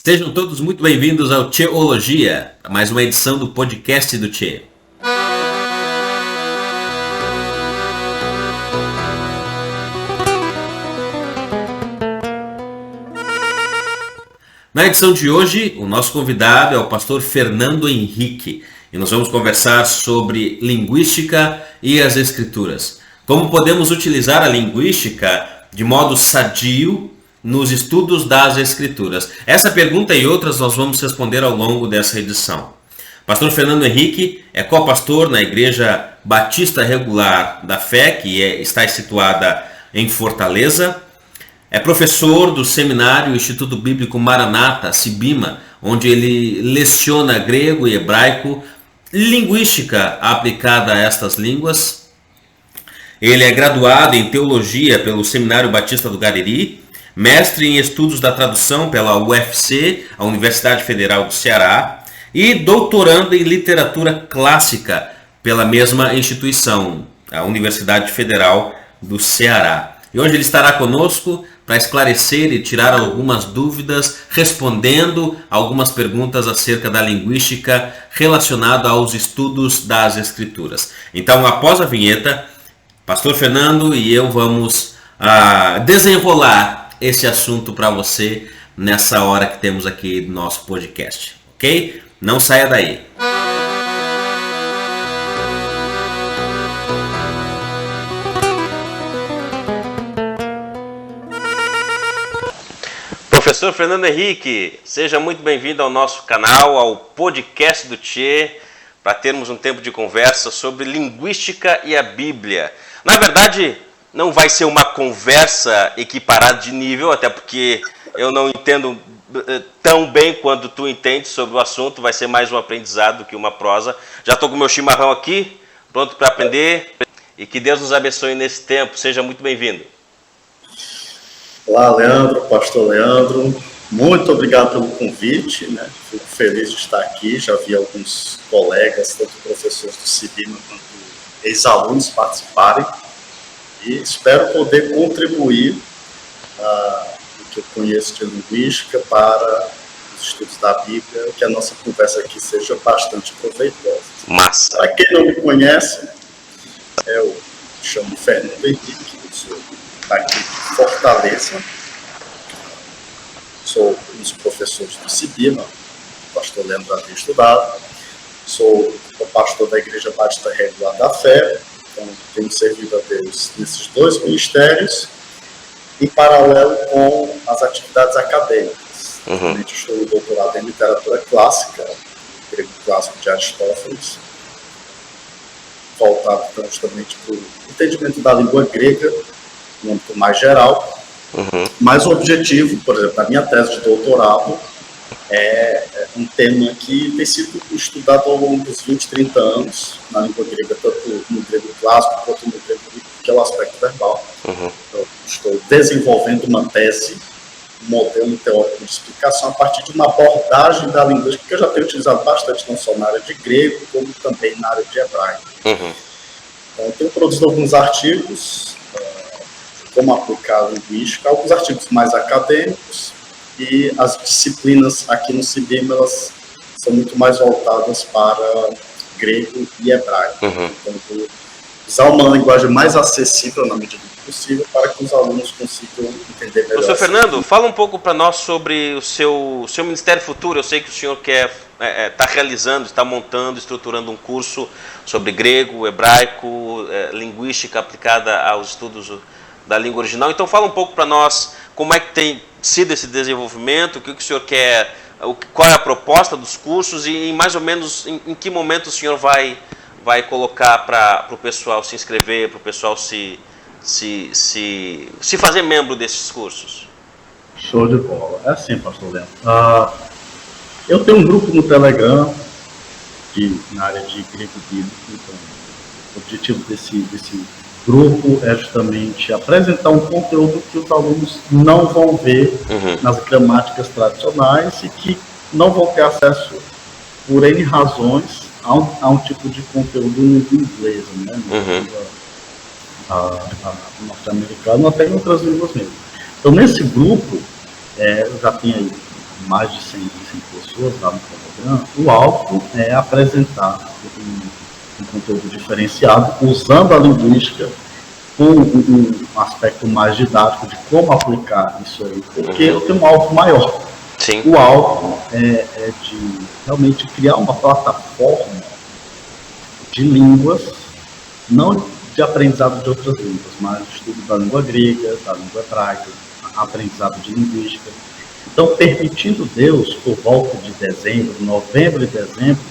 Sejam todos muito bem-vindos ao Teologia, mais uma edição do podcast do Tchê. Na edição de hoje, o nosso convidado é o pastor Fernando Henrique e nós vamos conversar sobre linguística e as escrituras. Como podemos utilizar a linguística de modo sadio nos estudos das Escrituras? Essa pergunta e outras nós vamos responder ao longo dessa edição. Pastor Fernando Henrique é co-pastor na Igreja Batista Regular da Fé, que está situada em Fortaleza. É professor do Seminário Instituto Bíblico Maranata, Sibima, onde ele leciona grego e hebraico, linguística aplicada a estas línguas. Ele é graduado em Teologia pelo Seminário Batista do Cariri, mestre em Estudos da Tradução pela UFC, a Universidade Federal do Ceará, e doutorando em Literatura Clássica pela mesma instituição, a Universidade Federal do Ceará. E hoje ele estará conosco para esclarecer e tirar algumas dúvidas, respondendo algumas perguntas acerca da linguística relacionada aos estudos das Escrituras. Então, após a vinheta, Pastor Fernando e eu vamos desenrolar esse assunto para você nessa hora que temos aqui no nosso podcast, ok? Não saia daí. Professor Fernando Henrique, seja muito bem-vindo ao nosso canal, ao podcast do Tchê, para termos um tempo de conversa sobre linguística e a Bíblia. Na verdade, não vai ser uma conversa equiparada de nível, até porque eu não entendo tão bem quanto tu entende sobre o assunto, vai ser mais um aprendizado do que uma prosa. Já estou com o meu chimarrão aqui, pronto para aprender, e que Deus nos abençoe nesse tempo. Seja muito bem-vindo. Olá, Leandro, pastor Leandro, muito obrigado pelo convite, né? Fico feliz de estar aqui, já vi alguns colegas, tanto professores do Sibima quanto ex-alunos participarem, e espero poder contribuir o que eu conheço de linguística para os estudos da Bíblia, que a nossa conversa aqui seja bastante proveitosa. Massa! Para quem não me conhece, eu me chamo Fernando Henrique, eu sou aqui de Fortaleza, sou um dos professores do Sibima, o pastor Leandro havia estudado, sou o pastor da Igreja Batista Regular da Fé, então tenho servido a Deus nesses dois ministérios, em paralelo com as atividades acadêmicas. Eu estou no doutorado em Literatura Clássica, grego clássico de Aristófanes, voltado então, justamente para o entendimento da língua grega, no âmbito mais geral, mas o objetivo, por exemplo, da minha tese de doutorado é um tema que tem sido estudado ao longo dos 20, 30 anos na língua grega, tanto no grego clássico quanto no grego, que é o aspecto verbal. Eu estou desenvolvendo uma tese, um modelo teórico de explicação a partir de uma abordagem da linguística que eu já tenho utilizado bastante, não só na área de grego, como também na área de hebraico. Então, eu tenho produzido alguns artigos como aplicar a linguística, alguns artigos mais acadêmicos, e as disciplinas aqui no Sibima, elas são muito mais voltadas para grego e hebraico. Então, usar uma linguagem mais acessível na medida do possível para que os alunos consigam entender melhor. Professor Fernando, fala um pouco para nós sobre o seu ministério futuro. Eu sei que o senhor está realizando, está montando, estruturando um curso sobre grego, hebraico, linguística aplicada aos estudos da língua original. Então fala um pouco para nós como é que tem sido esse desenvolvimento, o que o senhor quer, qual é a proposta dos cursos e mais ou menos em que momento o senhor vai colocar para o pessoal se inscrever, para o pessoal se fazer membro desses cursos. Show de bola. É assim, pastor Leandro. Eu tenho um grupo no Telegram na área de grego bíblico. Então, o objetivo desse grupo é justamente apresentar um conteúdo que os alunos não vão ver nas gramáticas tradicionais e que não vão ter acesso por N razões a um tipo de conteúdo em língua inglesa, né? Norte-americano, até em outras línguas mesmo. Então, nesse grupo, já tem aí mais de 100 pessoas lá no Telegram, o alvo é apresentar um conteúdo diferenciado, usando a linguística com um aspecto mais didático de como aplicar isso aí, porque eu tenho um alvo maior. Sim. O alvo é de realmente criar uma plataforma de línguas, não de aprendizado de outras línguas, mas de estudo da língua grega, da língua hebraica, aprendizado de linguística. Então, permitindo Deus, por volta de dezembro, novembro e dezembro,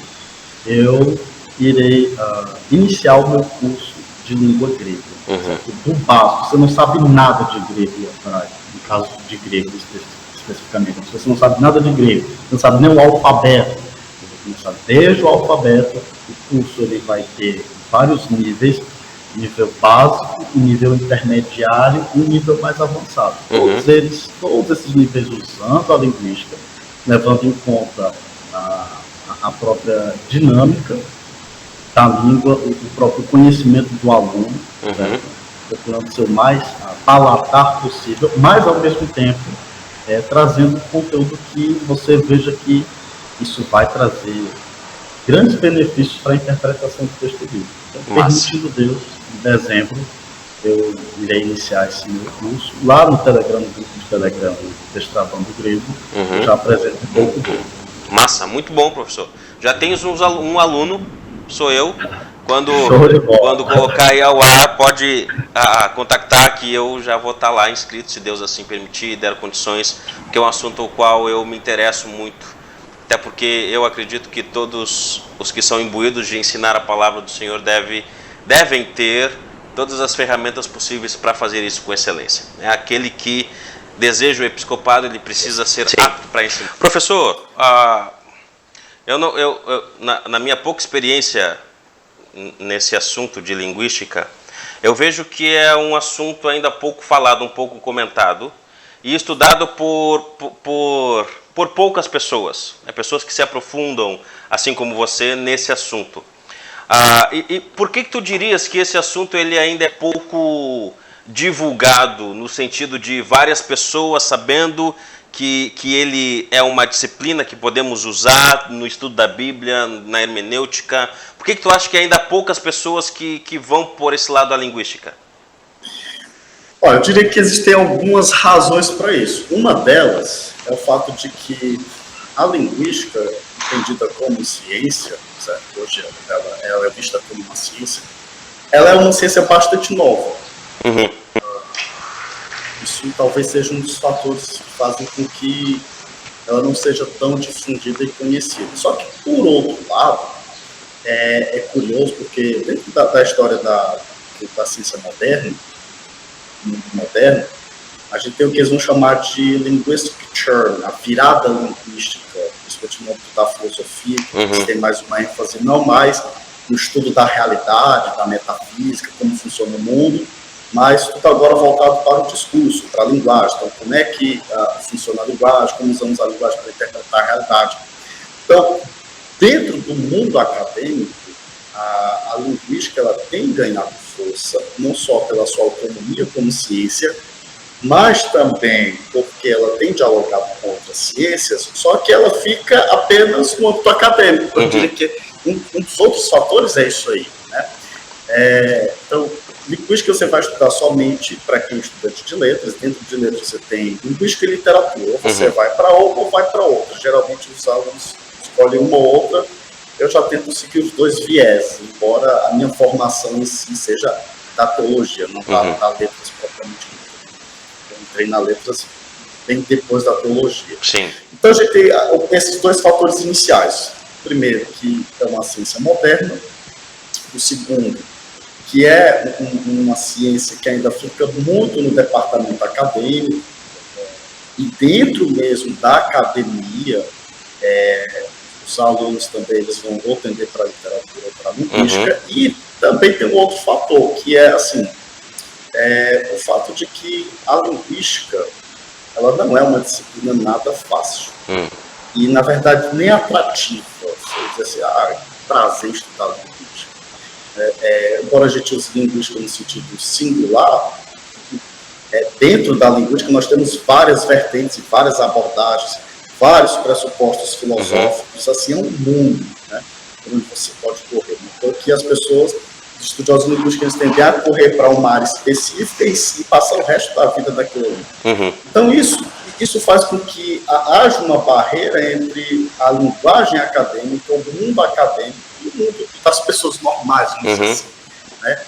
eu irei iniciar o meu curso de língua grega. Do básico, você não sabe nada de grego e hebraico, no caso de grego especificamente. Se você não sabe nada de grego, você não sabe nem o alfabeto, você começar desde o alfabeto, o curso ele vai ter vários níveis, nível básico, nível intermediário e um nível mais avançado. Todos esses níveis usando a linguística, levando em conta a própria dinâmica da língua, o próprio conhecimento do aluno, procurando ser o mais palatar possível, mas ao mesmo tempo trazendo conteúdo que você veja que isso vai trazer grandes benefícios para a interpretação do texto bíblico. Então, permitindo Deus, em dezembro, eu irei iniciar esse meu curso lá no Telegram, no grupo de Telegram Destravando Grego, eu já apresento um pouco dele. Massa, muito bom, professor. Já tens um aluno, sou eu. Quando colocar aí ao ar, pode contactar que eu já vou estar lá inscrito, se Deus assim permitir e der condições, que é um assunto ao qual eu me interesso muito. Até porque eu acredito que todos os que são imbuídos de ensinar a palavra do Senhor devem ter todas as ferramentas possíveis para fazer isso com excelência. Aquele que deseja o episcopado, ele precisa ser apto para ensinar. Professor, na minha pouca experiência nesse assunto de linguística, eu vejo que é um assunto ainda pouco falado, um pouco comentado e estudado por poucas pessoas, pessoas que se aprofundam, assim como você, nesse assunto. E por que tu dirias que esse assunto ele ainda é pouco divulgado, no sentido de várias pessoas sabendo que ele é uma disciplina que podemos usar no estudo da Bíblia, na hermenêutica? Por que tu acha que ainda há poucas pessoas que vão por esse lado da linguística? Olha, eu diria que existem algumas razões para isso. Uma delas é o fato de que a linguística, entendida como ciência, certo? Hoje ela é vista como uma ciência, ela é uma ciência bastante nova. Isso talvez seja um dos fatores que fazem com que ela não seja tão difundida e conhecida. Só que, por outro lado, é curioso, porque dentro da história da ciência moderna, a gente tem o que eles vão chamar de linguistic churn, a virada linguística, principalmente no âmbito da filosofia, que tem mais uma ênfase não mais no estudo da realidade, da metafísica, como funciona o mundo, mas tudo agora voltado para o discurso, para a linguagem. Então, como é que funciona a linguagem, como usamos a linguagem para interpretar a realidade. Então, dentro do mundo acadêmico, a linguística ela tem ganhado força, não só pela sua autonomia como ciência, mas também porque ela tem dialogado com outras ciências, só que ela fica apenas no âmbito acadêmico. Eu diria que um dos outros fatores é isso aí, né? Então, linguística você vai estudar somente para quem é estudante de letras. Dentro de letras você tem linguística e literatura. Você vai para uma ou vai para outra. Geralmente os alunos escolhem uma ou outra. Eu já tento seguir os dois viés, embora a minha formação em si seja da teologia, não da letras propriamente dita. Eu entrei na letras bem depois da teologia. Sim. Então a gente tem esses dois fatores iniciais. O primeiro, que é uma ciência moderna. O segundo, que é uma ciência que ainda fica muito no departamento acadêmico, e dentro mesmo da academia, os alunos também eles vão ou tender para a literatura ou para a linguística, e também tem um outro fator, que é assim, o fato de que a linguística ela não é uma disciplina nada fácil, e na verdade nem atrativa, se dizer assim, prazer estudar linguística. Embora a gente use linguística no sentido singular, dentro da linguística nós temos várias vertentes e várias abordagens, vários pressupostos filosóficos, assim, é um mundo, né, por onde você pode correr. Então, que as pessoas, os estudiosos linguísticos, eles tendem a correr para uma área específica e passar o resto da vida daquilo ali. Então, isso faz com que haja uma barreira entre a linguagem acadêmica, o mundo acadêmico e o mundo das pessoas normais, assim, né?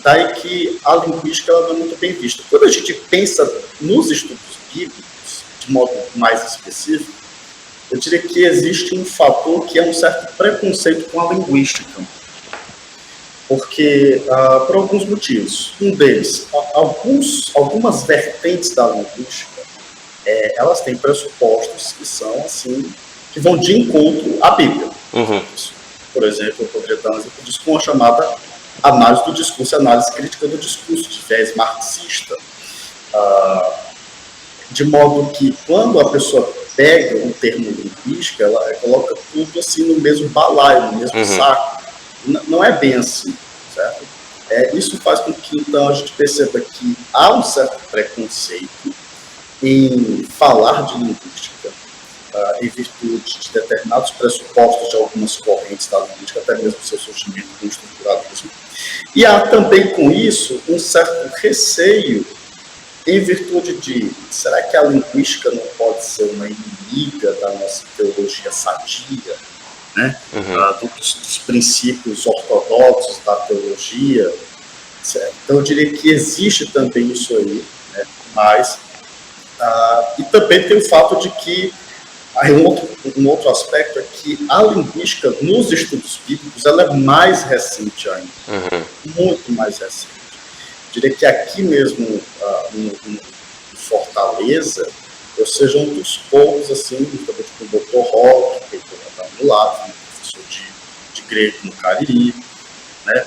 Daí que a linguística ela não é muito bem vista. Quando a gente pensa nos estudos bíblicos, de modo mais específico, eu diria que existe um fator que é um certo preconceito com a linguística. Porque, por alguns motivos. Um deles, algumas vertentes da linguística, elas têm pressupostos que são, assim, que vão de encontro à Bíblia. Por exemplo, eu poderia dar um exemplo disso com a chamada análise do discurso, análise crítica do discurso, de viés marxista. De modo que, quando a pessoa pega um termo linguístico, ela coloca tudo assim no mesmo balaio, no mesmo saco. Não é bem assim, certo? Isso faz com que, então, a gente perceba que há um certo preconceito em falar de linguística, em virtude de determinados pressupostos de algumas correntes da linguística, até mesmo seu surgimento com o estruturalismo. E há também, com isso, um certo receio em virtude de, será que a linguística não pode ser uma inimiga da nossa teologia sadia, né? Dos princípios ortodoxos da teologia? Certo? Então, eu diria que existe também isso aí, né? Mas, e também tem o fato de que, um outro aspecto é que a linguística nos estudos bíblicos ela é mais recente ainda, muito mais recente. Eu diria que aqui mesmo, em Fortaleza, eu seja um dos poucos, assim, também com o Dr. Roque, que está do lado, professor de grego no Cariri, né?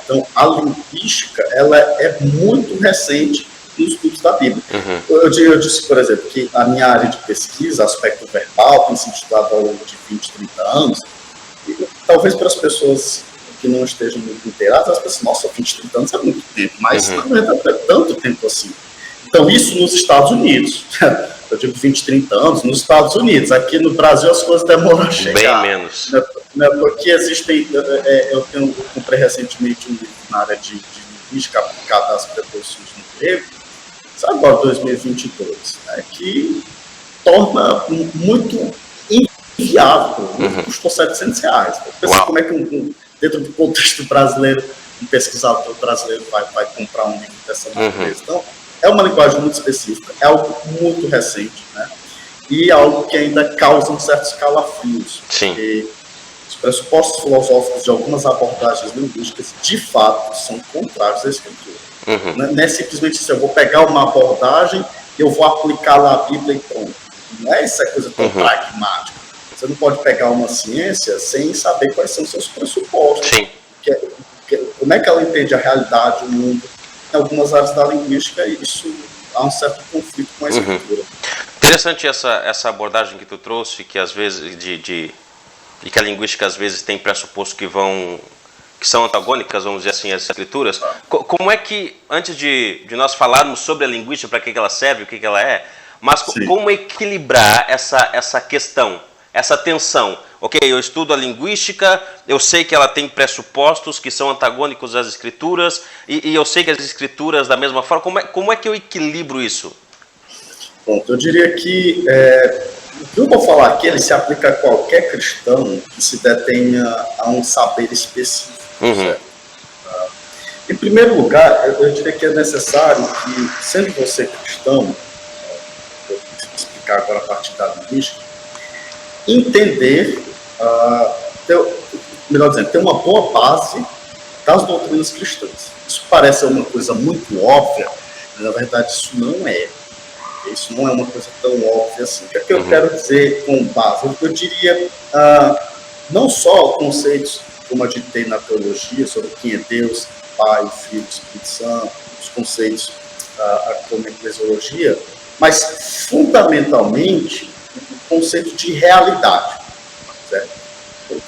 Então, a linguística ela é muito recente nos estudos da Bíblia. Eu disse, por exemplo, que a minha área de pesquisa, aspecto verbal, tem sido estudado ao longo de 20, 30 anos, e talvez para as pessoas que não estejam muito inteiradas, elas pensam, nossa, 20, 30 anos é muito tempo, mas na verdade não é tanto tempo assim. Então, isso nos Estados Unidos, eu digo 20, 30 anos, nos Estados Unidos, aqui no Brasil as coisas demoram a chegar. Bem menos. Porque existem, eu comprei recentemente um livro na área de linguística aplicada às preposições no grego, agora 2022, né, que torna muito inviável, custou R$700. Pensa como é que, dentro do contexto brasileiro, um pesquisador brasileiro vai comprar um livro dessa natureza. Então, é uma linguagem muito específica, é algo muito recente, né, e algo que ainda causa um certos calafrios. Porque os pressupostos filosóficos de algumas abordagens linguísticas, de fato, são contrários à escritura. Não é simplesmente assim, eu vou pegar uma abordagem e eu vou aplicar lá a Bíblia e pronto. Não é essa coisa tão pragmática. Você não pode pegar uma ciência sem saber quais são os seus pressupostos. Como é que ela entende a realidade, o mundo. Em algumas áreas da linguística, isso há um certo conflito com a escritura. Interessante essa abordagem que tu trouxe, que às vezes de que a linguística às vezes tem pressupostos que são antagônicas, vamos dizer assim, às escrituras. Como é que, antes de nós falarmos sobre a linguística, para que ela serve, o que ela é, mas como equilibrar essa questão, essa tensão? Ok, eu estudo a linguística, eu sei que ela tem pressupostos que são antagônicos às escrituras, e eu sei que as escrituras, da mesma forma, como é que eu equilibro isso? Bom, eu diria que o que eu vou falar aqui, ele se aplica a qualquer cristão que se detenha a um saber específico. Em primeiro lugar, eu diria que é necessário que, sendo você cristão, eu vou explicar agora a partir da linguística, entender, melhor dizendo, ter uma boa base das doutrinas cristãs. Isso parece uma coisa muito óbvia, mas na verdade isso não é. Isso não é uma coisa tão óbvia assim. O que é que eu quero dizer com base? Eu diria, não só conceitos como a gente tem na teologia, sobre quem é Deus, Pai, Filho, Espírito Santo, os conceitos como eclesiologia, mas fundamentalmente o conceito de realidade. Certo?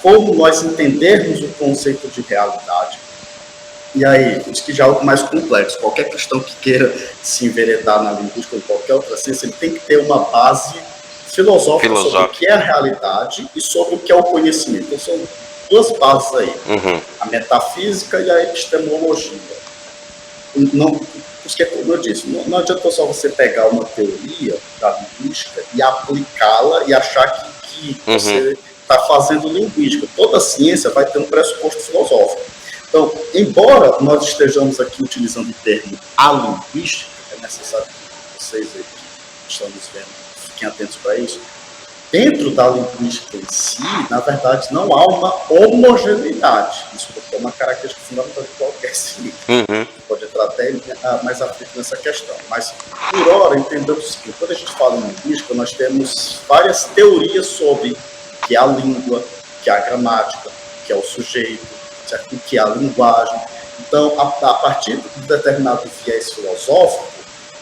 Como nós entendermos o conceito de realidade. E aí, isso que já é algo mais complexo. Qualquer cristão que queira se enveredar na linguística ou qualquer outra ciência, ele tem que ter uma base filosófica sobre o que é a realidade e sobre o que é o conhecimento. Então, são duas bases aí, a metafísica e a epistemologia. Não, porque, como eu disse, não adianta só você pegar uma teoria da linguística e aplicá-la e achar que você está fazendo linguística. Toda ciência vai ter um pressuposto filosófico. Então, embora nós estejamos aqui utilizando o termo a linguística, é necessário que vocês aí que estão nos vendo fiquem atentos para isso. Dentro da linguística em si, na verdade, não há uma homogeneidade. Isso é uma característica fundamental de qualquer ciência. Pode entrar até mais à frente nessa questão. Mas, por hora, entendamos que quando a gente fala em linguística, nós temos várias teorias sobre o que é a língua, o que é a gramática, o que é o sujeito, certo? O que é a linguagem. Então, a partir de determinado viés filosófico,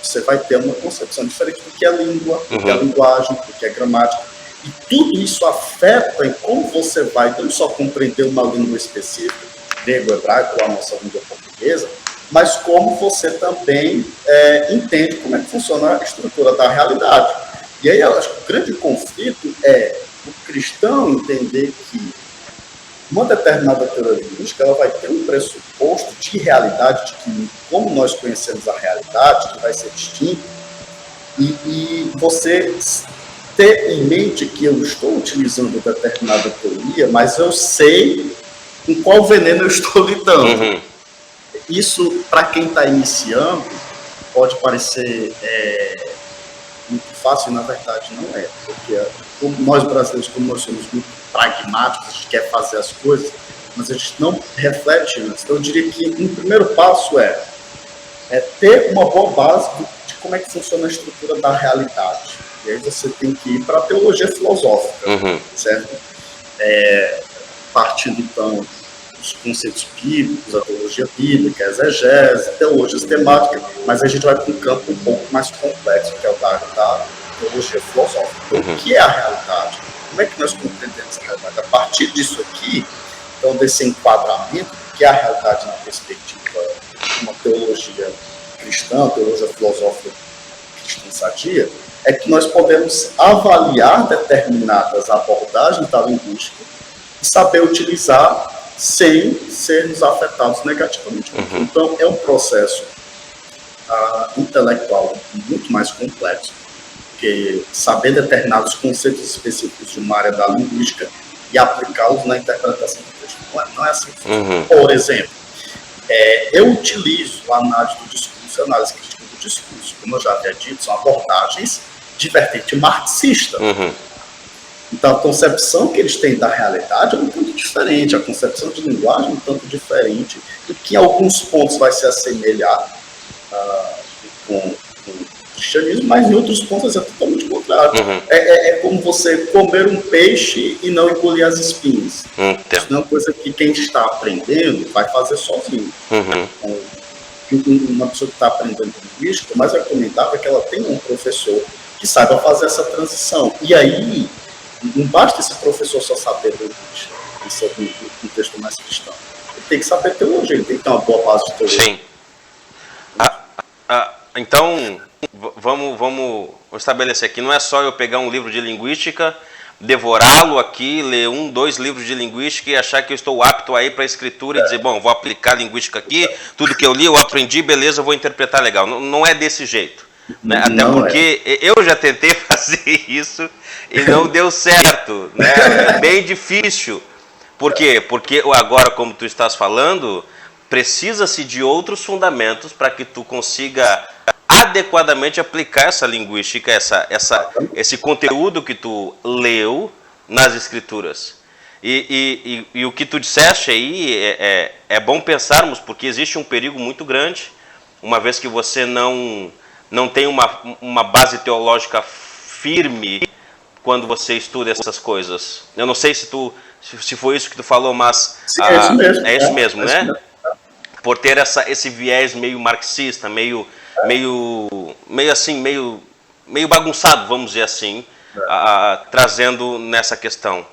você vai ter uma concepção diferente do que é língua, do que é linguagem, do que é gramática. E tudo isso afeta em como você vai não só compreender uma língua específica, grego, hebraico, ou a nossa língua portuguesa, mas como você também entende como é que funciona a estrutura da realidade. E aí, eu acho que o grande conflito é o cristão entender que uma determinada teoria linguística ela vai ter um pressuposto de realidade, de que como nós conhecemos a realidade, que vai ser distinto, e você ter em mente que eu estou utilizando determinada teoria, mas eu sei com qual veneno eu estou lidando. Isso, para quem está iniciando, pode parecer muito fácil, e na verdade não é, porque como nós brasileiros, como nós somos muito pragmáticos, a gente quer fazer as coisas, mas a gente não reflete antes. Então eu diria que um primeiro passo é ter uma boa base de como é que funciona a estrutura da realidade. E aí você tem que ir para a teologia filosófica, certo? Partindo, então, dos conceitos bíblicos, a teologia bíblica, a exegese, teologia sistemática, mas a gente vai para um campo um pouco mais complexo, que é o da teologia filosófica. Então, o que é a realidade? Como é que nós compreendemos a realidade? A partir disso aqui, então, desse enquadramento, que é a realidade na perspectiva de uma teologia cristã, teologia filosófica cristã sadia, é que nós podemos avaliar determinadas abordagens da linguística e saber utilizar sem sermos afetados negativamente. Então, é um processo intelectual muito mais complexo, porque saber determinados conceitos específicos de uma área da linguística e aplicá-los na interpretação do texto não é assim. Por exemplo, eu utilizo a análise do discurso, a análise crítica do discurso, como eu já havia dito, são abordagens de vertente marxista. Então, a concepção que eles têm da realidade é um tanto diferente, a concepção de linguagem é um tanto diferente, e que em alguns pontos vai se assemelhar com o cristianismo, mas em outros pontos é totalmente contrário. É como você comer um peixe e não engolir as espinhas. Isso não é uma coisa que quem está aprendendo vai fazer sozinho. Uma pessoa que está aprendendo linguística, o mais recomendável é que ela tenha um professor que saiba fazer essa transição. E aí, não basta esse professor só saber linguística, isso é um contexto mais cristão. Ele tem que saber teologia, ele tem que ter uma boa base de teologia. Sim. Então, vamos estabelecer aqui, não é só eu pegar um livro de linguística, devorá-lo aqui, ler 1, 2 livros de linguística e achar que eu estou apto aí para a escritura e dizer, bom, vou aplicar a linguística aqui, tudo que eu li, eu aprendi, beleza, eu vou interpretar legal. Não é desse jeito. Né? Até porque eu já tentei fazer isso e não deu certo. Né? É bem difícil. Por quê? Porque agora, como tu estás falando, precisa-se de outros fundamentos para que tu consiga adequadamente aplicar essa linguística, esse conteúdo que tu leu nas escrituras. E o que tu disseste aí é bom pensarmos, porque existe um perigo muito grande, uma vez que você não tem uma base teológica firme quando você estuda essas coisas. Eu não sei se foi isso que tu falou, mas sim, é isso mesmo. É isso mesmo, né? Por ter esse viés meio marxista, meio bagunçado, vamos dizer assim, trazendo nessa questão.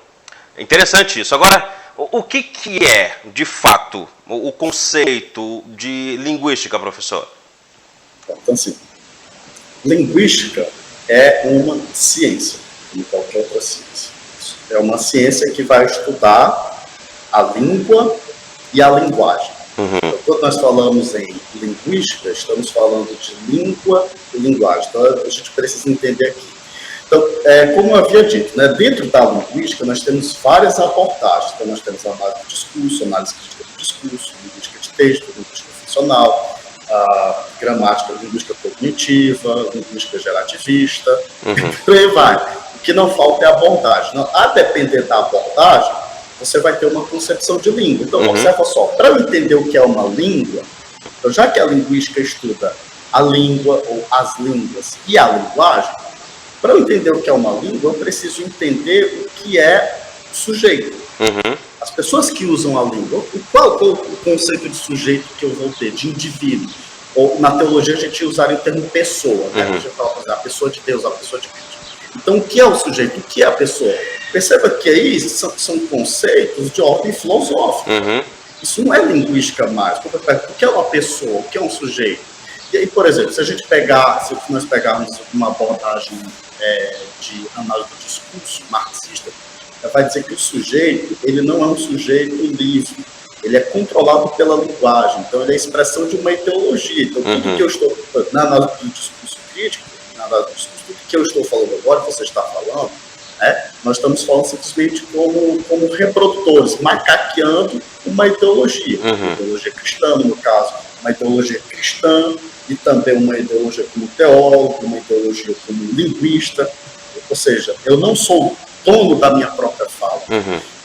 Interessante isso. Agora, o que é, de fato, o conceito de linguística, professor? Então, assim, linguística é uma ciência. como qualquer outra ciência. É uma ciência que vai estudar a língua e a linguagem. Então, quando nós falamos em linguística, estamos falando de língua e linguagem. Então, a gente precisa entender aqui. Então, como eu havia dito, né, dentro da linguística, nós temos várias abordagens. Então, nós temos a análise do discurso, análise crítica do discurso, linguística de texto, linguística funcional, a gramática, linguística cognitiva, linguística gerativista, por aí vai. O que não falta é a abordagem. A depender da abordagem, você vai ter uma concepção de língua. Então, observa só, para eu entender o que é uma língua, então, já que a linguística estuda a língua, ou as línguas e a linguagem, para eu entender o que é uma língua, eu preciso entender o que é sujeito. As pessoas que usam a língua, qual é o conceito de sujeito que eu vou ter, de indivíduo? Ou na teologia a gente usaria o termo pessoa, né? A gente fala, por exemplo, a pessoa de Deus, a pessoa de Cristo. Então, o que é o sujeito? O que é a pessoa? Perceba que aí são conceitos de ordem filosófica. Isso não é linguística mais. O que é uma pessoa? O que é um sujeito? E aí, por exemplo, se nós pegarmos uma abordagem de análise do discurso marxista, vai dizer que o sujeito, ele não é um sujeito livre, ele é controlado pela linguagem, então ele é a expressão de uma ideologia. Então, tudo que eu estou, na análise do discurso crítico, na análise do discurso, tudo que eu estou falando agora, que você está falando, nós estamos falando simplesmente como reprodutores, macaqueando uma ideologia, uma ideologia cristã, no meu caso, uma ideologia cristã, e também uma ideologia como teólogo, uma ideologia como linguista, ou seja, eu não sou dono da minha própria fala.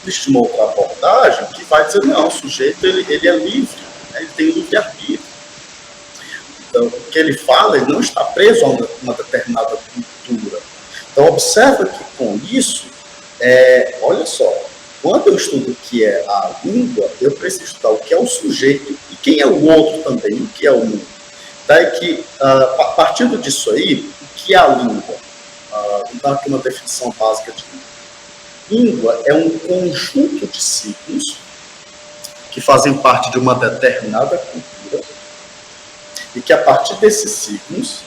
Existe uma outra abordagem que vai dizer, não, o sujeito ele é livre, né? Ele tem livre-arbítrio. Então, o que ele fala, ele não está preso a uma determinada cultura. Então, observa que com isso, olha só, quando eu estudo o que é a língua, eu preciso estudar o que é o sujeito e quem é o outro também, o que é o mundo. Daí que, partindo disso aí, o que é a língua? Vou dar aqui uma definição básica de língua. Língua é um conjunto de signos que fazem parte de uma determinada cultura e que, a partir desses signos,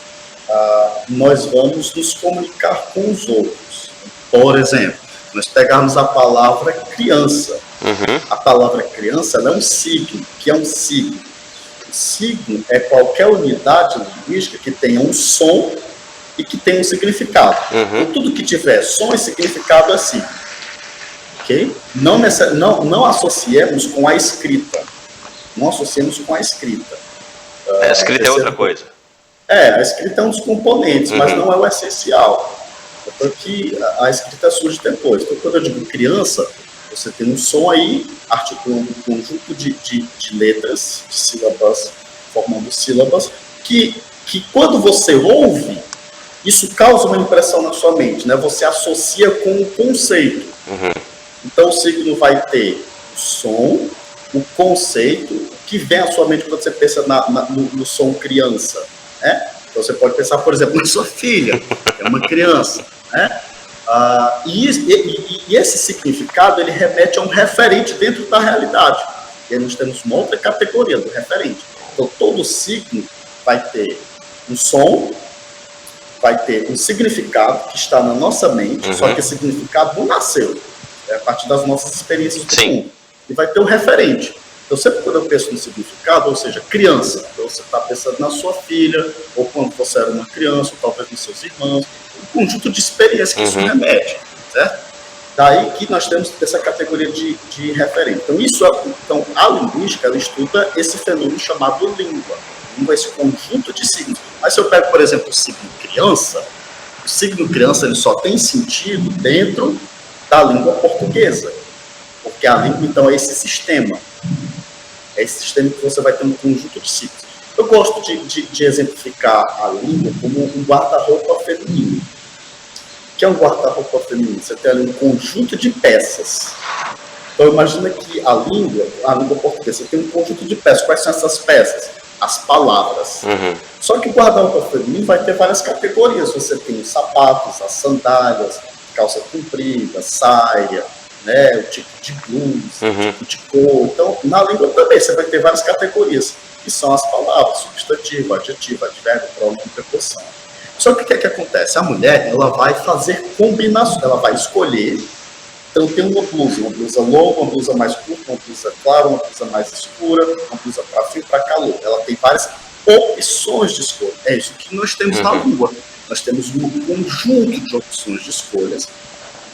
nós vamos nos comunicar com os outros. Por exemplo, nós pegarmos a palavra criança. A palavra criança ela é um signo. O que é um signo? O signo é qualquer unidade linguística que tenha um som e que tenha um significado. Então, tudo que tiver som e significado é signo. Okay? Não associemos com a escrita. Não associemos com a escrita. A escrita é outra coisa. A escrita é um dos componentes, mas não é o essencial. Porque a escrita surge depois. Então, quando eu digo criança, você tem um som aí, articulando um conjunto de letras, de sílabas, formando sílabas, que quando você ouve, isso causa uma impressão na sua mente, né? Você associa com o conceito. Então, o signo vai ter o som, o conceito, que vem à sua mente quando você pensa no som criança, né? Então, você pode pensar, por exemplo, na sua filha, que é uma criança, né? E esse significado, ele remete a um referente dentro da realidade. E aí nós temos uma outra categoria do referente. Então, todo signo vai ter um som, vai ter um significado que está na nossa mente, só que esse significado não nasceu. A partir das nossas experiências do mundo. E vai ter um referente. Então, sempre quando eu penso no significado, ou seja, criança, então você está pensando na sua filha, ou quando você era uma criança, ou talvez nos seus irmãos, um conjunto de experiências que isso remete, certo? Daí que nós temos essa categoria de referente. Então, a linguística, ela estuda esse fenômeno chamado língua. Língua é esse conjunto de signos. Mas se eu pego, por exemplo, o signo criança, o signo criança ele só tem sentido dentro da língua portuguesa. Porque a língua, então, é esse sistema. É esse sistema que você vai ter um conjunto de signos. Eu gosto de exemplificar a língua como um guarda-roupa feminino. O que é um guarda-roupa feminino? Você tem ali um conjunto de peças. Então, imagina que a língua portuguesa, você tem um conjunto de peças. Quais são essas peças? As palavras. Só que o guarda-roupa feminino vai ter várias categorias. Você tem os sapatos, as sandálias, calça comprida, saia, né, o tipo de blusa, o tipo de cor. Então, na língua também você vai ter várias categorias, que são as palavras, substantivo, adjetivo, advérbio, pronome, preposição. Só que o que é que acontece? A mulher, ela vai fazer combinações, ela vai escolher. Então tem uma blusa longa, uma blusa mais curta, uma blusa clara, uma blusa mais escura, uma blusa para frio, para calor. Ela tem várias opções de escolha. É isso que nós temos na língua. Nós temos um conjunto de opções de escolhas.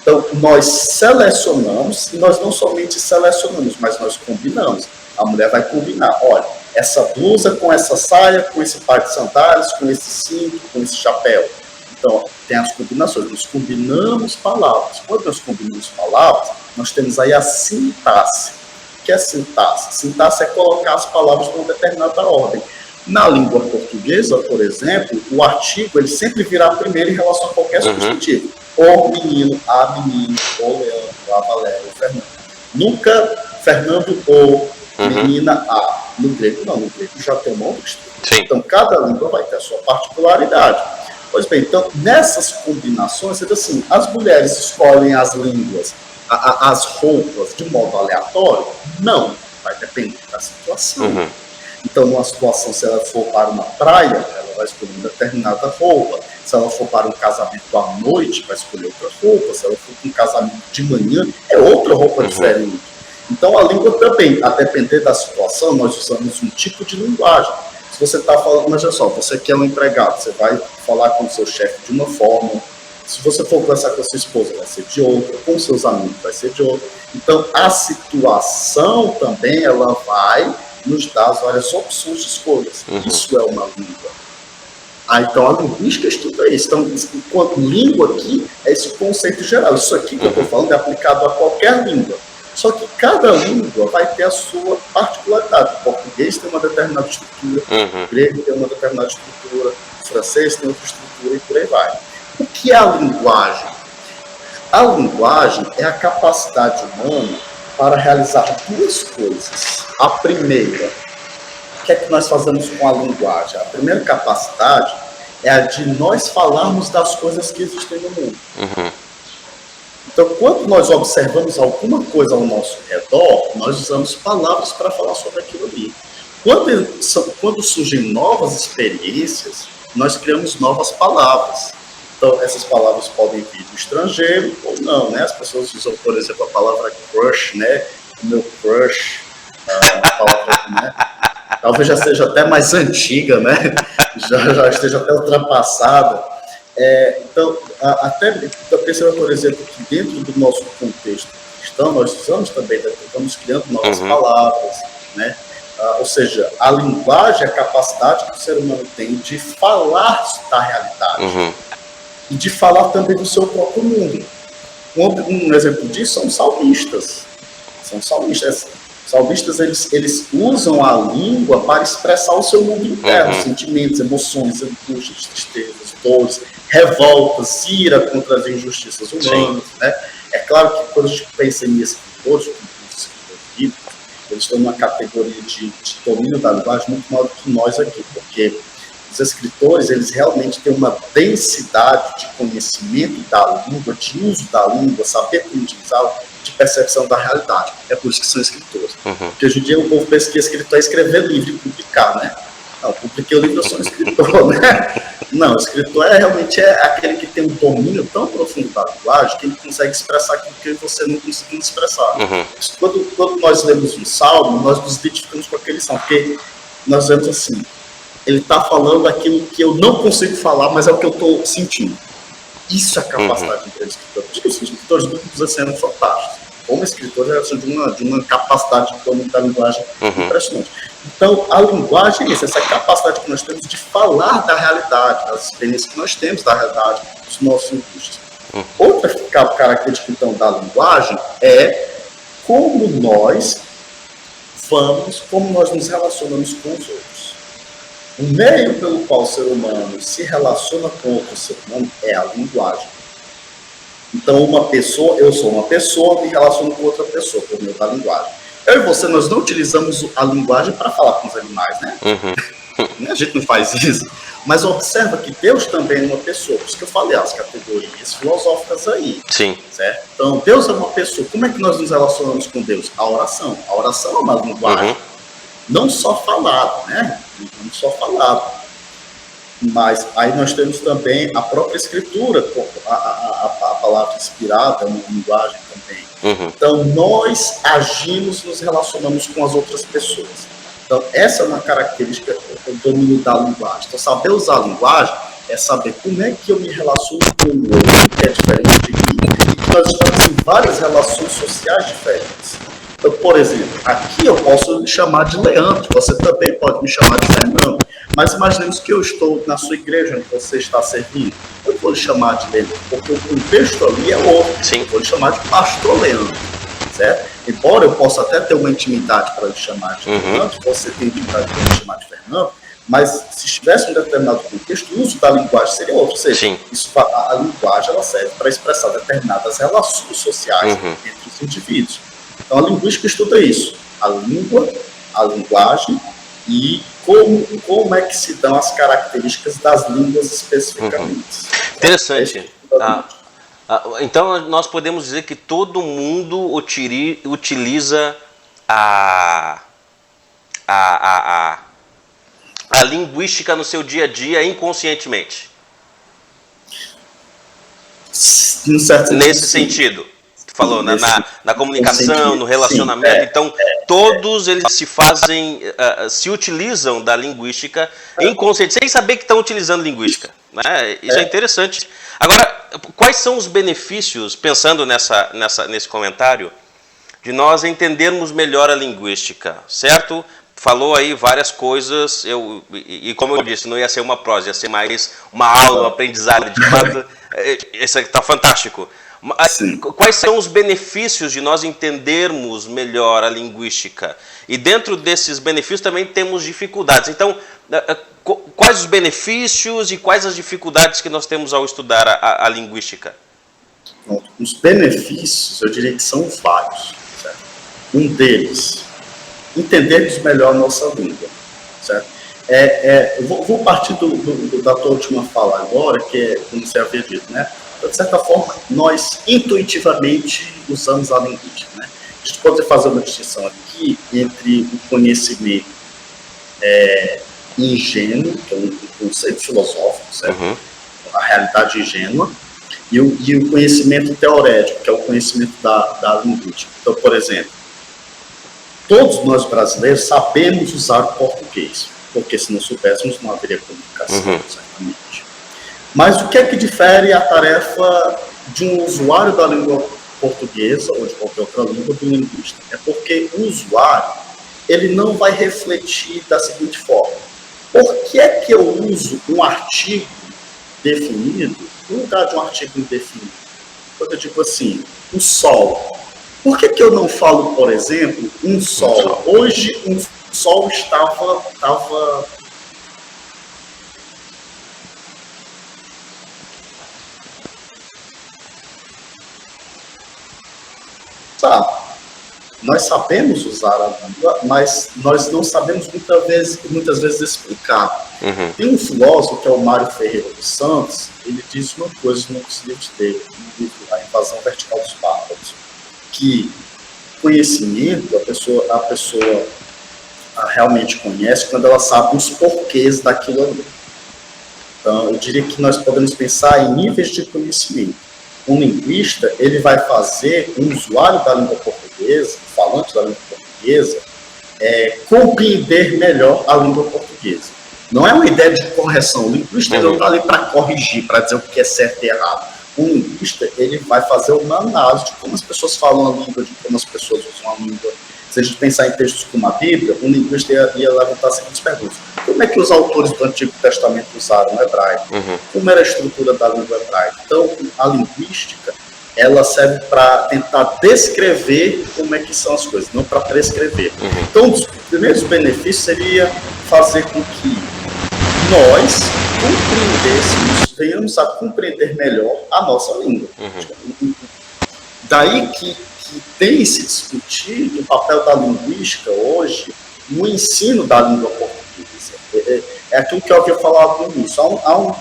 Então, nós selecionamos, e nós não somente selecionamos, mas nós combinamos. A mulher vai combinar, olha, essa blusa com essa saia, com esse par de sandálias, com esse cinto, com esse chapéu. Então, tem as combinações, nós combinamos palavras. Quando nós combinamos palavras, nós temos aí a sintaxe. O que é sintaxe? Sintaxe é colocar as palavras numa determinada ordem. Na língua portuguesa, por exemplo, o artigo ele sempre virá primeiro em relação a qualquer substantivo. O menino, a menino, o Leandro, a Valéria, o Fernando. Nunca Fernando ou menina a. No grego não, no grego já tem uma outra estrutura. Então, cada língua vai ter a sua particularidade. Pois bem, então, nessas combinações, assim, as mulheres escolhem as línguas, as roupas de modo aleatório? Não, vai depender da situação. Então, numa situação, se ela for para uma praia, ela vai escolher uma determinada roupa. Se ela for para um casamento à noite, vai escolher outra roupa. Se ela for para um casamento de manhã, é outra roupa diferente. Então, a língua também, a depender da situação, nós usamos um tipo de linguagem. Se você está falando, mas olha só, você que é um empregado, você vai falar com o seu chefe de uma forma. Se você for conversar com a sua esposa, vai ser de outra. Com seus amigos, vai ser de outra. Então, a situação também, ela vai nos dar as várias opções de escolhas. Isso é uma língua. Então, a linguística estuda isso. Então, enquanto língua aqui, é esse conceito geral. Isso aqui que eu estou falando é aplicado a qualquer língua. Só que cada língua vai ter a sua particularidade. O português tem uma determinada estrutura, o grego tem uma determinada estrutura, o francês tem outra estrutura e por aí vai. O que é a linguagem? A linguagem é a capacidade humana para realizar duas coisas. A primeira, o que é que nós fazemos com a linguagem? A primeira capacidade é a de nós falarmos das coisas que existem no mundo. Então, quando nós observamos alguma coisa ao nosso redor, nós usamos palavras para falar sobre aquilo ali. Quando surgem novas experiências, nós criamos novas palavras. Então, essas palavras podem vir do estrangeiro ou não, né? As pessoas usam, por exemplo, a palavra crush, né? O meu crush, a palavra, né? Talvez já seja até mais antiga, né? Já esteja até ultrapassada. Então, até perceba, por exemplo, que dentro do nosso contexto cristão, nós usamos também, estamos criando novas palavras, né? Ou seja, a linguagem é a capacidade que o ser humano tem de falar da realidade e de falar também do seu próprio mundo. Um exemplo disso são salmistas. São salmistas. Salmistas, eles usam a língua para expressar o seu mundo interno, sentimentos, emoções, angústias, tristezas, dores, revoltas, ira contra as injustiças humanas, né? É claro que quando a gente pensa em escritores bíblicos, eles estão numa categoria de domínio da linguagem muito maior do que nós aqui, porque os escritores, eles realmente têm uma densidade de conhecimento da língua, de uso da língua, saber como utilizá-la, de percepção da realidade. É por isso que são escritores. Porque hoje em dia o povo pensa que escritor é escrever livro e publicar, né? Não, publiquei o livro, eu sou um escritor, né? Não, o escritor realmente é aquele que tem um domínio tão profundo da linguagem que ele consegue expressar aquilo que você não conseguiu expressar. Quando nós lemos um salmo, nós nos identificamos com aquele salmo, porque nós vemos assim, ele está falando aquilo que eu não consigo falar, mas é o que eu estou sentindo. Isso é a capacidade de um escritor. Por isso que os escritores bíblicos sendo fantásticos. Como escritores, eles são de uma capacidade de domínio da linguagem impressionante. Então, a linguagem é isso, essa capacidade que nós temos de falar da realidade, das experiências que nós temos da realidade, dos nossos impulsos. Outra característica, então, da linguagem é como nós nos relacionamos com os outros. O meio pelo qual o ser humano se relaciona com outro ser humano é a linguagem. Então, eu sou uma pessoa, me relaciono com outra pessoa, por meio da linguagem. Eu e você, nós não utilizamos a linguagem para falar com os animais, né? A gente não faz isso. Mas observa que Deus também é uma pessoa. Por isso que eu falei as categorias filosóficas aí. Sim. Certo? Então, Deus é uma pessoa. Como é que nós nos relacionamos com Deus? A oração. A oração é uma linguagem. Não só falado, né? Não só falado. Mas aí nós temos também a própria escritura, a palavra inspirada, uma linguagem também. Então, nós agimos, nos relacionamos com as outras pessoas. Então, essa é uma característica do domínio da linguagem. Então, saber usar a linguagem é saber como é que eu me relaciono com o outro, que é diferente de mim. E nós estamos em várias relações sociais diferentes. Então, por exemplo, aqui eu posso me chamar de Leandro, você também pode me chamar de Fernando. Mas imaginemos que eu estou na sua igreja, onde você está servindo. Eu vou lhe chamar de Leandro, porque o contexto ali é outro. Sim. Eu vou lhe chamar de Pastor Leandro, certo? Embora eu possa até ter uma intimidade para lhe chamar de Leandro, você tem intimidade para lhe chamar de Fernando, mas se estivesse um determinado contexto, o uso da linguagem seria outro. Ou seja, isso, a linguagem ela serve para expressar determinadas relações sociais entre os indivíduos. Então, a linguística estuda isso, a língua, a linguagem e como é que se dão as características das línguas especificamente. Interessante. Então, nós podemos dizer que todo mundo utiliza a linguística no seu dia a dia inconscientemente. Nesse sentido. Falou, na comunicação, no relacionamento. Então, todos eles se utilizam da linguística inconsciente, sem saber que estão utilizando linguística. Né? Isso é interessante. Agora, quais são os benefícios, pensando nesse comentário, de nós entendermos melhor a linguística, certo? Falou aí várias coisas, e como eu disse, não ia ser uma prosa, ia ser mais uma aula, um aprendizado de fato. Isso aqui está fantástico. Sim. Quais são os benefícios de nós entendermos melhor a linguística? E dentro desses benefícios também temos dificuldades. Então, quais os benefícios e quais as dificuldades que nós temos ao estudar a linguística? Os benefícios, eu diria que são vários. Certo? Um deles, entendermos melhor a nossa língua. Certo? Eu vou partir da tua última fala agora, que é como você havia dito, né? Então, de certa forma, nós intuitivamente usamos a linguística. Né? A gente pode fazer uma distinção aqui entre o conhecimento ingênuo, que é um conceito filosófico, certo? A realidade ingênua, e o conhecimento teorético, que é o conhecimento da linguística. Então, por exemplo, todos nós brasileiros sabemos usar o português, porque se não soubéssemos não haveria comunicação, certamente. Mas o que é que difere a tarefa de um usuário da língua portuguesa ou de qualquer outra língua do linguista? É porque o usuário, ele não vai refletir da seguinte forma: por que é que eu uso um artigo definido no lugar de um artigo indefinido? Quando eu digo assim, o sol. Por que eu não falo, por exemplo, um sol? Hoje, um sol estava nós sabemos usar a língua, mas nós não sabemos muitas vezes explicar. Tem um filósofo, que é o Mário Ferreira dos Santos, ele diz uma coisa nos livros dele, no livro A Invasão Vertical dos Bárbaros, que conhecimento, a pessoa realmente conhece quando ela sabe os porquês daquilo ali. Então, eu diria que nós podemos pensar em níveis de conhecimento. Um linguista, ele vai fazer um usuário da língua portuguesa, falante da língua portuguesa, compreender melhor a língua portuguesa. Não é uma ideia de correção. O linguista não está ali para corrigir, para dizer o que é certo e errado. Um linguista, ele vai fazer uma análise de como as pessoas falam a língua, de como as pessoas usam a língua. Se a gente pensar em textos como a Bíblia, um linguista ia levantar as seguintes perguntas: como é que os autores do Antigo Testamento usaram o hebraico? Como era a estrutura da língua hebraica? Então, a linguística, ela serve para tentar descrever como é que são as coisas, não para prescrever. Então, um dos primeiros benefícios seria fazer com que nós compreendêssemos, venhamos a compreender melhor a nossa língua. Daí que tem se discutido o papel da linguística hoje no ensino da língua portuguesa. É aquilo que eu havia falado no início. Há um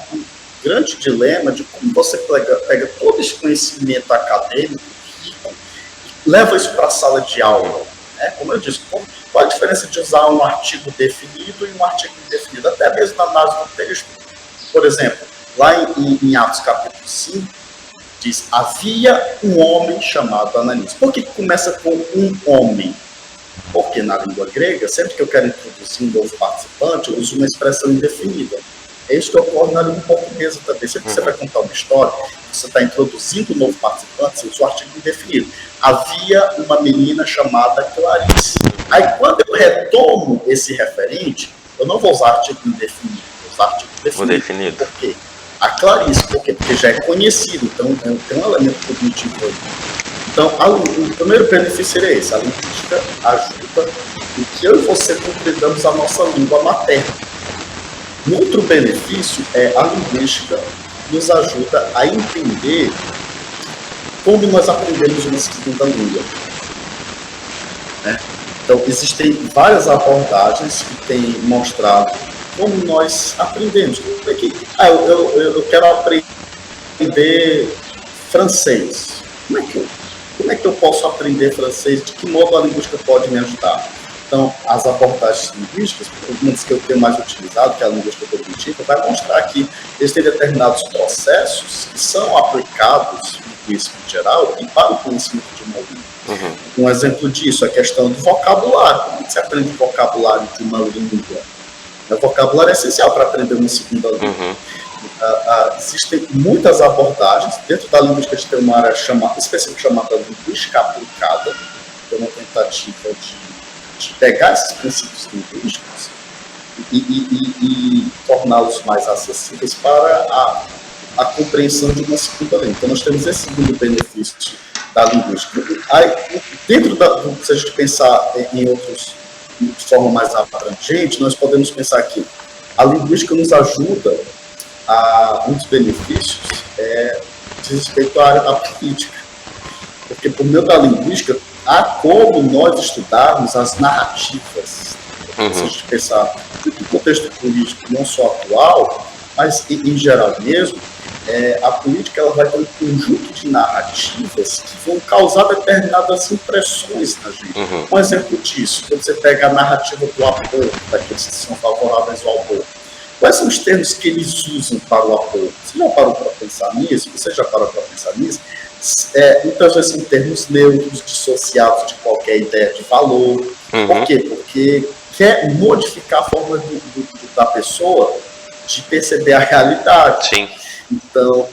grande dilema de como você pega todo esse conhecimento acadêmico e leva isso para a sala de aula. Né? Como eu disse, qual a diferença de usar um artigo definido e um artigo indefinido? Até mesmo na análise do texto, Por exemplo, lá em Atos capítulo 5, diz, havia um homem chamado Ananias. Por que começa com um homem? Porque na língua grega, sempre que eu quero introduzir um novo participante, eu uso uma expressão indefinida. É isso que ocorre na língua portuguesa também. Sempre que você vai contar uma história, você está introduzindo um novo participante, você usa o artigo indefinido. Havia uma menina chamada Clarice. Aí, quando eu retomo esse referente, eu não vou usar artigo indefinido, vou usar artigo definido. Por quê? A Clarice, por quê? Porque já é conhecido, então tem um elemento cognitivo aí. Então, o primeiro benefício seria esse. A linguística ajuda em que eu e você compreendamos a nossa língua materna. Um outro benefício é a linguística nos ajuda a entender como nós aprendemos uma segunda língua. Né? Então, existem várias abordagens que têm mostrado como nós aprendemos. Como é que, eu quero aprender francês. Como é que eu posso aprender francês? De que modo a linguística pode me ajudar? Então, as abordagens linguísticas, uma das que eu tenho mais utilizado, que é a linguística cognitiva, vai mostrar que existem determinados processos que são aplicados no conhecimento geral e para o conhecimento de uma língua. Um exemplo disso é a questão do vocabulário. Como você aprende o vocabulário de uma língua? O vocabulário é essencial para aprender uma segunda língua. Existem muitas abordagens. Dentro da linguística, a gente tem uma área específica chamada linguística aplicada, que é uma tentativa de pegar esses princípios linguísticos e torná-los mais acessíveis para a compreensão de uma segunda língua. Então, nós temos esse segundo benefício da linguística. Aí, se a gente pensar em outros de forma mais abrangente, nós podemos pensar que a linguística nos ajuda um dos benefícios diz respeito à área da política. Porque, por meio da linguística, há como nós estudarmos as narrativas. Se a gente pensar no contexto político, não só atual, mas em geral mesmo, a política ela vai ter um conjunto de narrativas que vão causar determinadas impressões na gente. Um exemplo disso, quando você pega a narrativa do aborto, daqueles que são favoráveis ao aborto, quais são os termos que eles usam para o aborto? Você já parou para pensar nisso? Muitas vezes em termos neutros, dissociados de qualquer ideia de valor. Por quê? Porque quer modificar a forma da pessoa de perceber a realidade. Sim.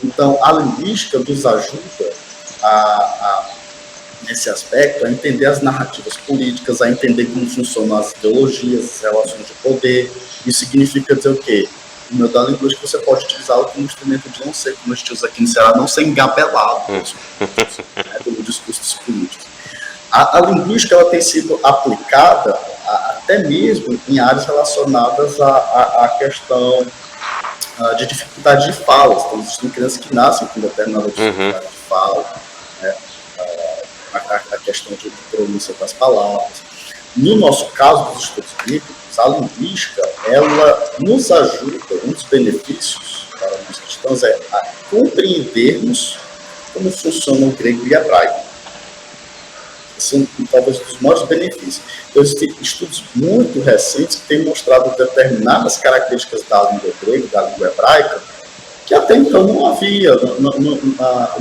Então, a linguística nos ajuda nesse aspecto, a entender as narrativas políticas, a entender como funcionam as ideologias, as relações de poder. Isso significa dizer o quê? No meio da linguística, você pode utilizá-lo como instrumento de não ser, como a gente usa aqui no Ceará, não ser engabelado pelo discurso político. A linguística ela tem sido aplicada até mesmo em áreas relacionadas à questão de dificuldade de fala. Então, existem crianças que nascem com determinada dificuldade de fala, né? A questão de pronúncia das palavras. No nosso caso, dos estudos bíblicos, a linguística, ela nos ajuda, um dos benefícios para nós cristãos é a compreendermos como funciona o grego e o hebraico. São talvez um dos maiores benefícios. Então, existem estudos muito recentes que têm mostrado determinadas características da língua grega, da língua hebraica, que até então não havia,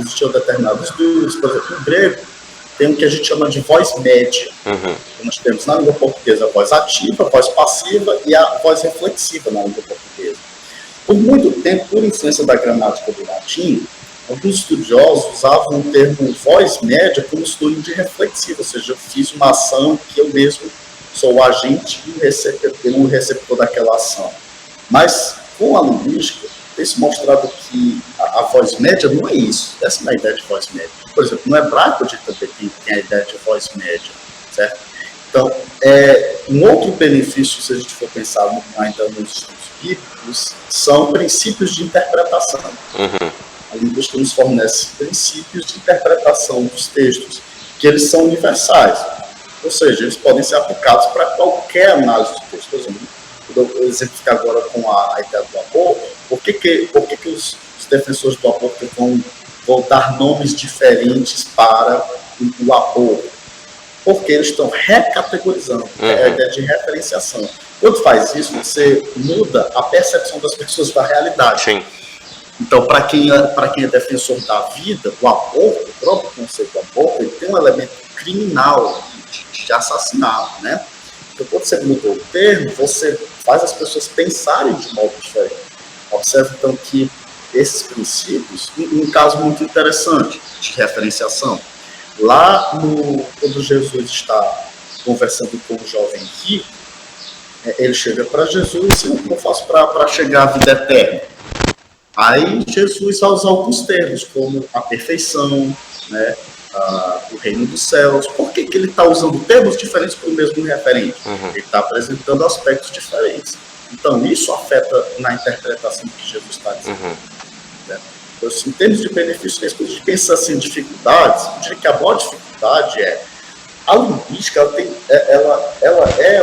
existiam determinados dúvidas. Por exemplo, no grego, tem o que a gente chama de voz média. Nós temos na língua portuguesa a voz ativa, a voz passiva e a voz reflexiva na língua portuguesa. Por muito tempo, por influência da gramática do latim, alguns estudiosos usavam o termo voz média como sinônimo de reflexiva, ou seja, eu fiz uma ação que eu mesmo sou o agente e o receptor daquela ação. Mas, com a linguística, tem se mostrado que a voz média não é isso. Essa não é a ideia de voz média. Por exemplo, no hebraico a gente também tem a ideia de voz média, certo? Então, um outro benefício, se a gente for pensar ainda nos estudos bíblicos, são princípios de interpretação. A linguística nos fornece princípios de interpretação dos textos, que eles são universais. Ou seja, eles podem ser aplicados para qualquer análise do texto. Por exemplo, eu exemplificar agora com a ideia do aborto, por que os defensores do aborto vão dar nomes diferentes para o aborto? Porque eles estão recategorizando, é a ideia de referenciação. Quando faz isso, você muda a percepção das pessoas da realidade. Sim. Então, para quem é defensor da vida, o aborto, o próprio conceito do aborto, ele tem um elemento criminal de assassinato, né? Então, quando você mudou o termo, você faz as pessoas pensarem de modo diferente. Observe, então, que esses princípios, um caso muito interessante de referenciação, lá quando Jesus está conversando com o jovem rico, ele chega para Jesus e como eu faço para chegar à vida eterna? Aí Jesus vai usar alguns termos, como a perfeição, né, o reino dos céus. Por que ele está usando termos diferentes para o mesmo referente? Ele está apresentando aspectos diferentes. Então, isso afeta na interpretação do que Jesus está dizendo. Né? Então, assim, em termos de benefícios, quando a gente pensa assim, em dificuldades, eu diria que a maior dificuldade é a linguística, ela é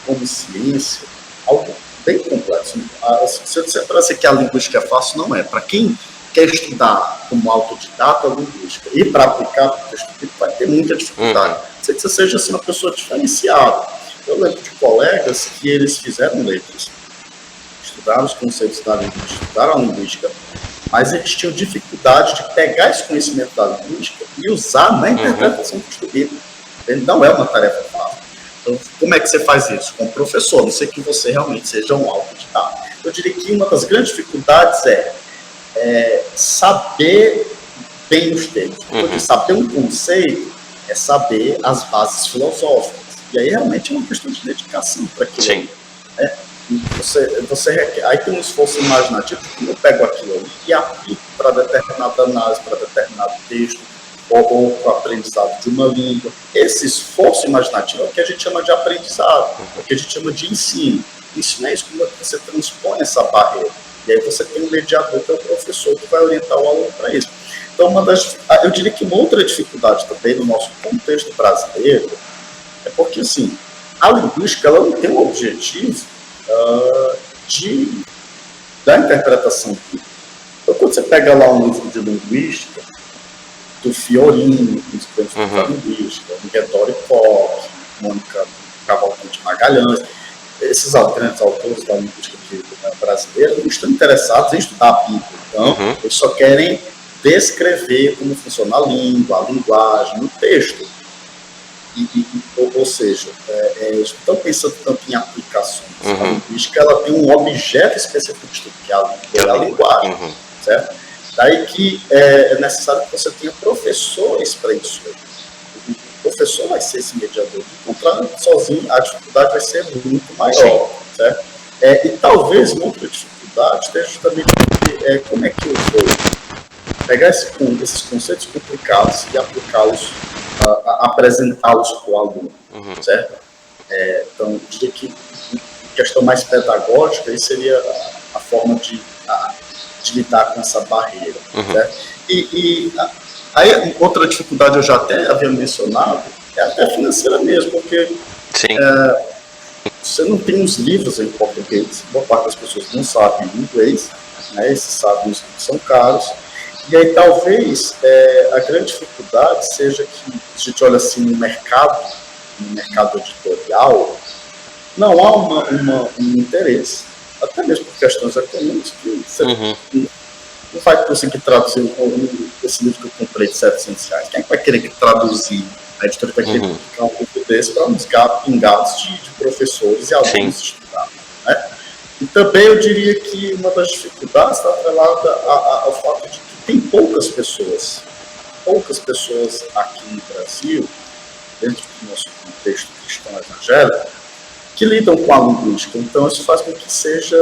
uma ciência, algo bem complexo. Se eu disser para você que a linguística é fácil, não é. Para quem quer estudar como autodidata a linguística e para aplicar para o texto bíblico, vai ter muita dificuldade. Não sei que você seja assim, uma pessoa diferenciada. Eu lembro de colegas que eles fizeram letras, estudaram os conceitos da linguística, estudaram a linguística, mas eles tinham dificuldade de pegar esse conhecimento da linguística e usar na interpretação do texto bíblico. Não é uma tarefa fácil. Então, como é que você faz isso? Com o professor, não sei que você realmente seja um autodidata. Eu diria que uma das grandes dificuldades é saber bem os termos. Porque saber um conceito é saber as bases filosóficas. E aí realmente é uma questão de dedicação para aquilo. Sim. Né? E você requer. Aí tem um esforço imaginativo que eu pego aquilo ali e aplico para determinada análise, para determinado texto, ou para o aprendizado de uma língua. Esse esforço imaginativo é o que a gente chama de aprendizado, é o que a gente chama de ensino. Ensino é isso, como você transpõe essa barreira. E aí você tem um mediador, que é o professor, que vai orientar o aluno para isso. Então, eu diria que uma outra dificuldade também no nosso contexto brasileiro é porque, assim, a linguística ela não tem um objetivo da interpretação bíblica. Então, quando você pega lá um livro de linguística, do Fiorini, principalmente da linguística, Miguel Koch, Mônica Cavalcante Magalhães, esses grandes autores da linguística brasileira não estão interessados em estudar a Bíblia. Então, eles só querem descrever como funciona a língua, a linguagem, o texto. Ou seja, eles não estão pensando tanto em aplicações. A linguística ela tem um objeto específico de estudo, que é a linguagem. Certo? Daí que é necessário que você tenha professores para isso. O professor vai ser esse mediador. Encontrando sozinho, a dificuldade vai ser muito maior. Certo? E talvez uma outra dificuldade esteja justamente porque como é que eu vou pegar esses conceitos complicados e aplicá-los, apresentá-los para o aluno. Certo? Então, eu diria que a questão mais pedagógica aí seria a forma de lidar com essa barreira. Certo? Aí, outra dificuldade eu já até havia mencionado, é até financeira mesmo, porque você não tem os livros em português, boa parte das pessoas não sabem inglês, né, esses sabem os livros são caros, e aí talvez a grande dificuldade seja que, se a gente olha assim no mercado editorial, não há um interesse, até mesmo por questões econômicas, que você não vai conseguir traduzir esse livro que eu comprei de R$700. Quem é que vai querer traduzir? A editora vai querer publicar um livro desse para uns pingados de professores e alunos estudarem. Né? E também eu diria que uma das dificuldades está atrelada ao fato de que tem poucas pessoas aqui no Brasil, dentro do nosso contexto cristão evangélico, que lidam com a linguística. Então, isso faz com que seja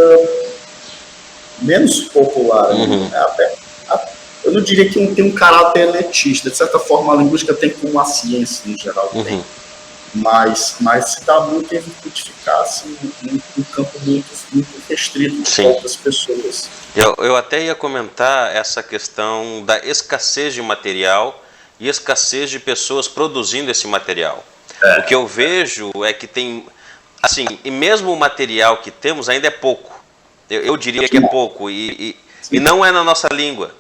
menos popular. Eu não diria que tem um caráter elitista. De certa forma, a linguística tem como uma ciência, em geral, tem. Mas se dá muito em identificar assim, um campo muito restrito de poucas pessoas. Eu até ia comentar essa questão da escassez de material e escassez de pessoas produzindo esse material. O que eu vejo é que tem... Assim, e mesmo o material que temos ainda é pouco. Eu diria que é pouco. E não é na nossa língua.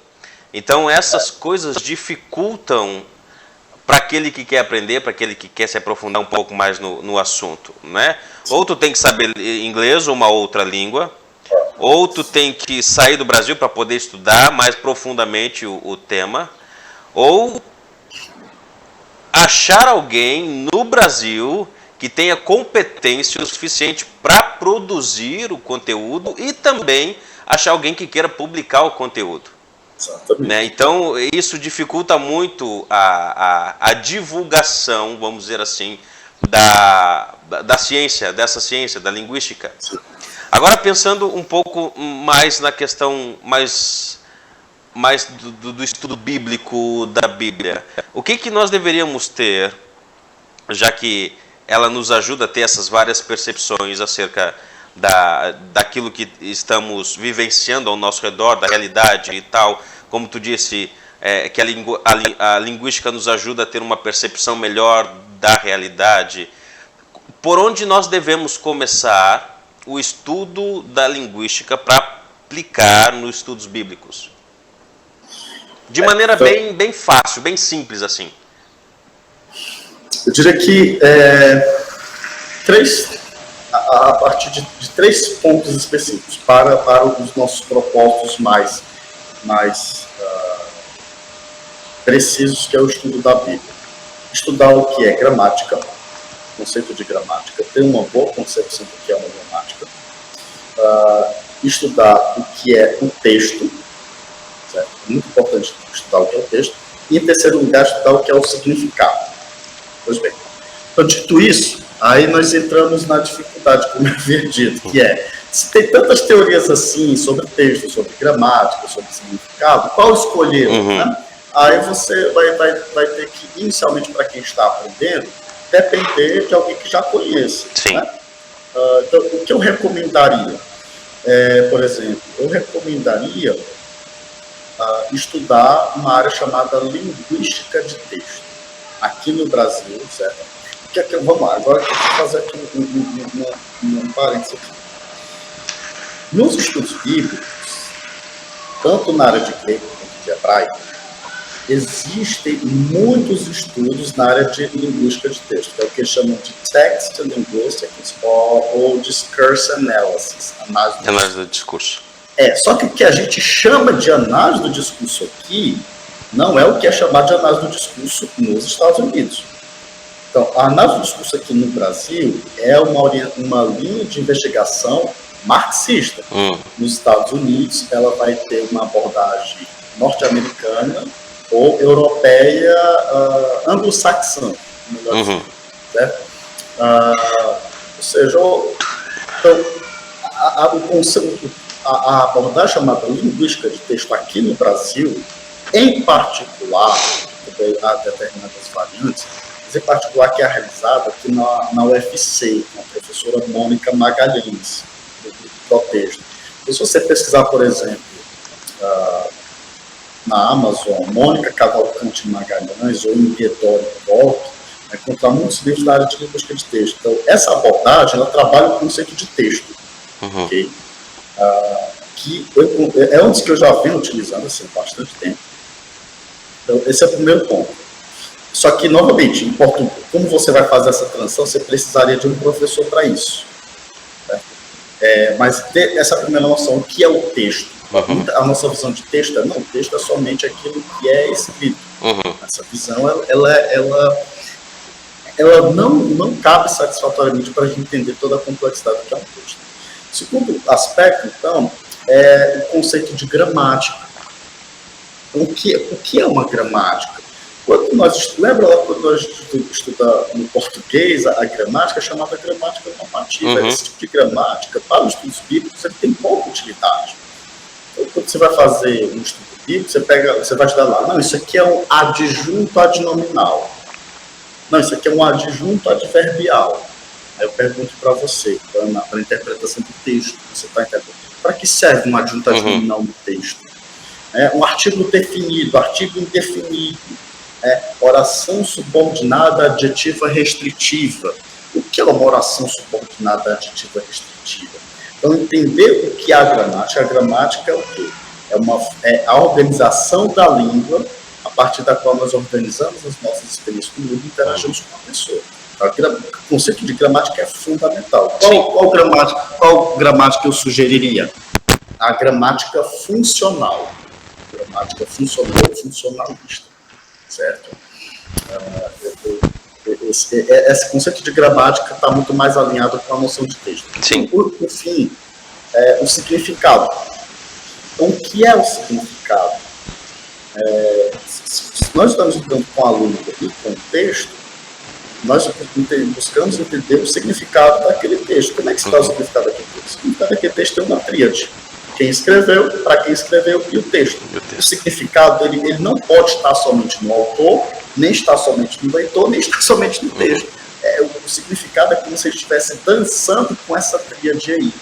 Então essas coisas dificultam para aquele que quer aprender, para aquele que quer se aprofundar um pouco mais no assunto, né? Ou tu tem que saber inglês ou uma outra língua, ou tu tem que sair do Brasil para poder estudar mais profundamente o tema, ou achar alguém no Brasil que tenha competência o suficiente para produzir o conteúdo e também achar alguém que queira publicar o conteúdo. Né? Então, isso dificulta muito a divulgação, vamos dizer assim, da ciência, dessa ciência, da linguística. Agora, pensando um pouco mais na questão mais do estudo bíblico da Bíblia, o que nós deveríamos ter, já que ela nos ajuda a ter essas várias percepções acerca daquilo que estamos vivenciando ao nosso redor, da realidade e tal, como tu disse, que a linguística nos ajuda a ter uma percepção melhor da realidade. Por onde nós devemos começar o estudo da linguística para aplicar nos estudos bíblicos? De maneira bem fácil, bem simples assim. Eu diria que a partir de 3 pontos específicos para os nossos propósitos mais precisos, que é o estudo da Bíblia. Estudar o que é gramática, conceito de gramática, ter uma boa concepção do que é uma gramática, estudar o que é o texto, certo? É muito importante estudar o que é o texto, e em terceiro lugar, estudar o que é o significado. Pois bem, então, dito isso, aí nós entramos na dificuldade, como eu havia dito, que é, se tem tantas teorias assim, sobre texto, sobre gramática, sobre significado, qual escolher? Né? Aí você vai ter que, inicialmente, para quem está aprendendo, depender de alguém que já conheça. Né? Então, o que eu recomendaria? Por exemplo, eu recomendaria estudar uma área chamada linguística de texto. Aqui no Brasil, certo? Vamos lá, agora eu vou fazer aqui um parênteses aqui. Nos estudos bíblicos, tanto na área de grego quanto de hebraico, existem muitos estudos na área de linguística de texto, que é o que chamam de text linguistics ou discourse analysis, análise do discurso. Só que o que a gente chama de análise do discurso aqui não é o que é chamado de análise do discurso nos Estados Unidos. Então, a análise do discurso aqui no Brasil é uma linha de investigação marxista. Nos Estados Unidos, ela vai ter uma abordagem norte-americana ou europeia anglo-saxã, melhor dizer, certo? Ou seja, então, o conceito, a abordagem chamada linguística de texto aqui no Brasil, em particular, há determinadas variantes, mas em particular que é realizada aqui na UFC, com a professora Mônica Magalhães, do Protexto. Então, se você pesquisar, por exemplo, na Amazon, Mônica Cavalcante Magalhães ou em Guedori Volk, vai encontrar muitos livros da área de linguística de texto. Então, essa abordagem, ela trabalha o conceito de texto. Okay? Que é um dos que eu já venho utilizando assim, há bastante tempo. Então, esse é o primeiro ponto. Só que, novamente, como você vai fazer essa transição, você precisaria de um professor para isso. Né? Mas ter essa primeira noção, o que é o texto? A nossa visão de texto o texto é somente aquilo que é escrito. Essa visão, ela não cabe satisfatoriamente para a gente entender toda a complexidade do que é um texto. Segundo aspecto, então, é o conceito de gramática. O que é uma gramática? Lembra lá quando nós estudamos no português, a gramática é chamada gramática normativa. Esse tipo de gramática, para os estudos bíblicos, ele tem pouca utilidade. Então, quando você vai fazer um estudo bíblico, você vai estudar lá, não, isso aqui é um adjunto adnominal. Não, isso aqui é um adjunto adverbial. Aí eu pergunto para você, para a interpretação do texto, você está interpretando. Para que serve um adjunto adnominal no texto? Um artigo definido, artigo indefinido, oração subordinada adjetiva restritiva. O que é uma oração subordinada adjetiva restritiva? Então, entender o que é a gramática é o quê? É a organização da língua a partir da qual nós organizamos as nossas experiências com o mundo e interagimos com a pessoa. O conceito de gramática é fundamental. Qual gramática eu sugeriria? A gramática funcional. Gramática funcional ou funcionalista. Certo? Esse conceito de gramática está muito mais alinhado com a noção de texto. Sim. Por fim, o significado. Então, o que é o significado? Se nós estamos lidando com a língua e com o texto, nós buscamos entender o significado daquele texto. Como é que está o significado daquele texto? O significado daquele texto é uma tríade. Quem escreveu, para quem escreveu e o texto. O significado ele não pode estar somente no autor, nem estar somente no leitor, nem estar somente no texto. O significado é como se ele estivesse dançando com essa tríade aí.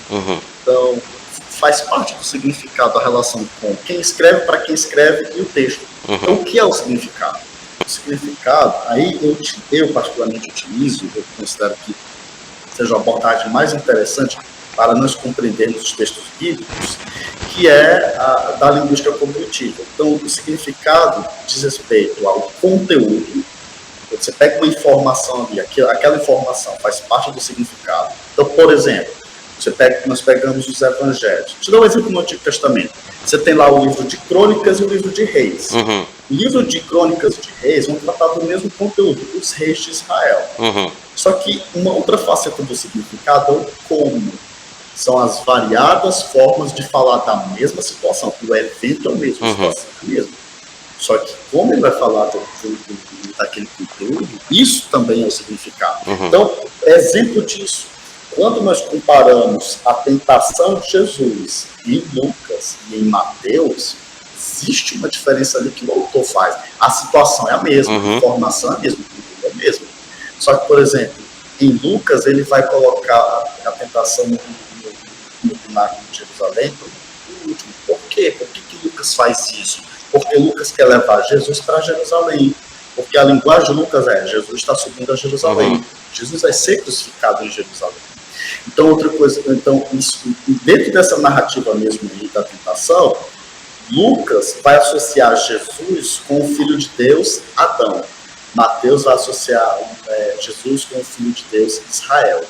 Então, faz parte do significado a relação com quem escreve, para quem escreve e o texto. Então, o que é o significado? O significado, aí eu particularmente utilizo, eu considero que seja a abordagem mais interessante para nós compreendermos os textos bíblicos, que é a da linguística cognitiva. Então, o significado diz respeito ao conteúdo. Você pega uma informação ali, aquela informação faz parte do significado. Então, por exemplo, nós pegamos os evangelhos. Deixa eu dar um exemplo no Antigo Testamento. Você tem lá o livro de Crônicas e o livro de Reis. O livro de Crônicas e de Reis vão tratar do mesmo conteúdo, os reis de Israel. Só que uma outra faceta do significado é o como. São as variadas formas de falar da mesma situação. O evento é o mesmo, a situação é a mesma. Só que como ele vai falar daquele conteúdo, isso também é o significado. Então, exemplo disso, quando nós comparamos a tentação de Jesus em Lucas e em Mateus, existe uma diferença ali que o autor faz. A situação é a mesma, a informação é a mesma, o conteúdo é o mesmo. Só que, por exemplo, em Lucas ele vai colocar a tentação no pináculo de Jerusalém por último. Por quê? Por que Lucas faz isso? Porque Lucas quer levar Jesus para Jerusalém. Porque a linguagem de Lucas é: Jesus está subindo a Jerusalém. Jesus vai ser crucificado em Jerusalém. Então, outra coisa, isso, dentro dessa narrativa mesmo aí da tentação, Lucas vai associar Jesus com o Filho de Deus, Adão. Mateus vai associar Jesus com o Filho de Deus, Israel.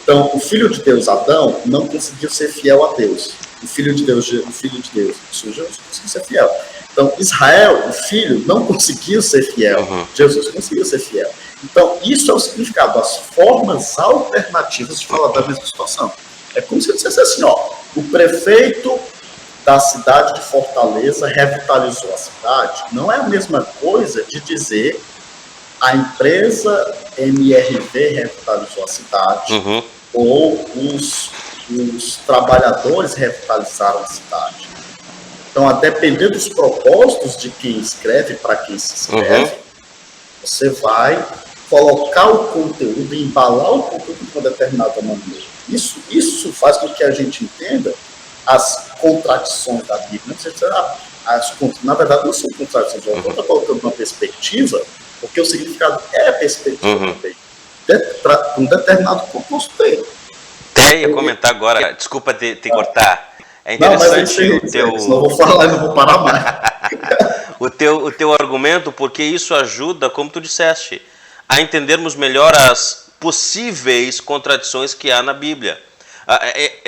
Então, o Filho de Deus, Adão, não conseguiu ser fiel a Deus. O Filho de Deus, Jesus, conseguiu ser fiel. Então, Israel, o Filho, não conseguiu ser fiel. Jesus conseguiu ser fiel. Então, isso é o significado, as formas alternativas de falar da mesma situação. É como se eu dissesse assim, o prefeito da cidade de Fortaleza revitalizou a cidade. Não é a mesma coisa de dizer a empresa MRV revitalizou a cidade, ou os trabalhadores revitalizaram a cidade. Então, a depender dos propósitos de quem escreve, para quem se escreve, você vai colocar o conteúdo, embalar o conteúdo de uma determinada maneira. Isso faz com que a gente entenda as contradições da Bíblia. Na verdade, não são contradições. O autor está colocando uma perspectiva, porque o significado é a perspectiva também, para um determinado propósito dele. Até ia comentar agora, desculpa te cortar. É interessante o teu. Não vou falar e não vou parar mais. o teu argumento, porque isso ajuda, como tu disseste, a entendermos melhor as possíveis contradições que há na Bíblia.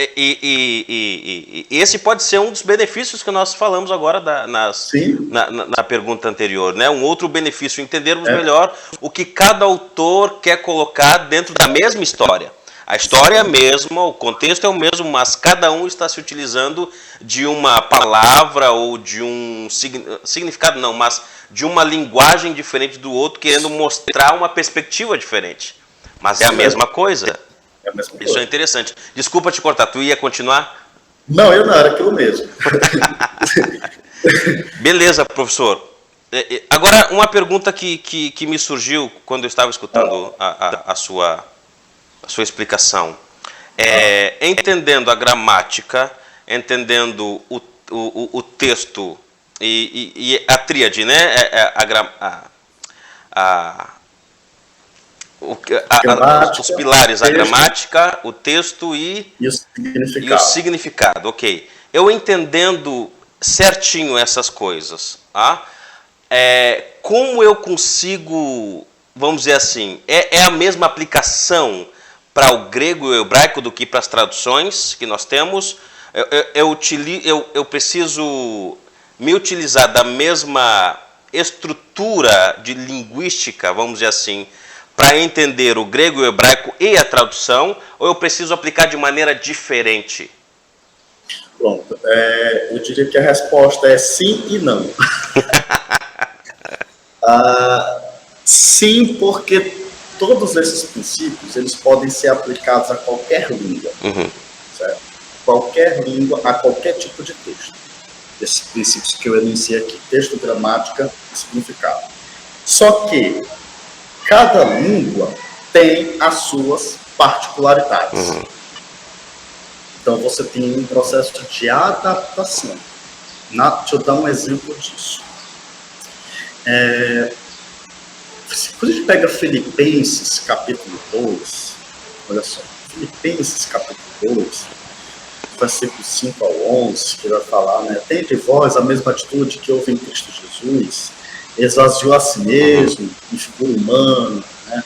E esse pode ser um dos benefícios que nós falamos agora na pergunta anterior, né? Um outro benefício, entendermos melhor o que cada autor quer colocar dentro da mesma história. A história é a mesma, o contexto é o mesmo, mas cada um está se utilizando de uma palavra ou de um significado, não, mas de uma linguagem diferente do outro, querendo mostrar uma perspectiva diferente. Mas é a mesma coisa. Isso é interessante. Desculpa te cortar, tu ia continuar? Não, eu não, era aquilo mesmo. Beleza, professor. Agora, uma pergunta que me surgiu quando eu estava escutando a sua explicação. Entendendo a gramática, entendendo o texto e a tríade, né? Os pilares, a gramática, o texto e o significado. Ok. Eu entendendo certinho essas coisas, como eu consigo, vamos dizer assim, é a mesma aplicação para o grego e o hebraico do que para as traduções que nós temos? Eu preciso me utilizar da mesma estrutura de linguística, vamos dizer assim, para entender o grego e o hebraico e a tradução, ou eu preciso aplicar de maneira diferente? Pronto, eu diria que a resposta é sim e não. Sim, porque todos esses princípios, eles podem ser aplicados a qualquer língua, certo? Qualquer língua, a qualquer tipo de texto. Esses princípios que eu enunciei aqui, texto, gramática e significado. Só que cada língua tem as suas particularidades. Então você tem um processo de adaptação. Deixa eu dar um exemplo disso. Quando a gente pega Filipenses capítulo 2, olha só, Filipenses capítulo 2, versículos 5 ao 11, que vai falar, né? Tem de vós a mesma atitude que houve em Cristo Jesus, esvaziou a si mesmo, em figura humana, né?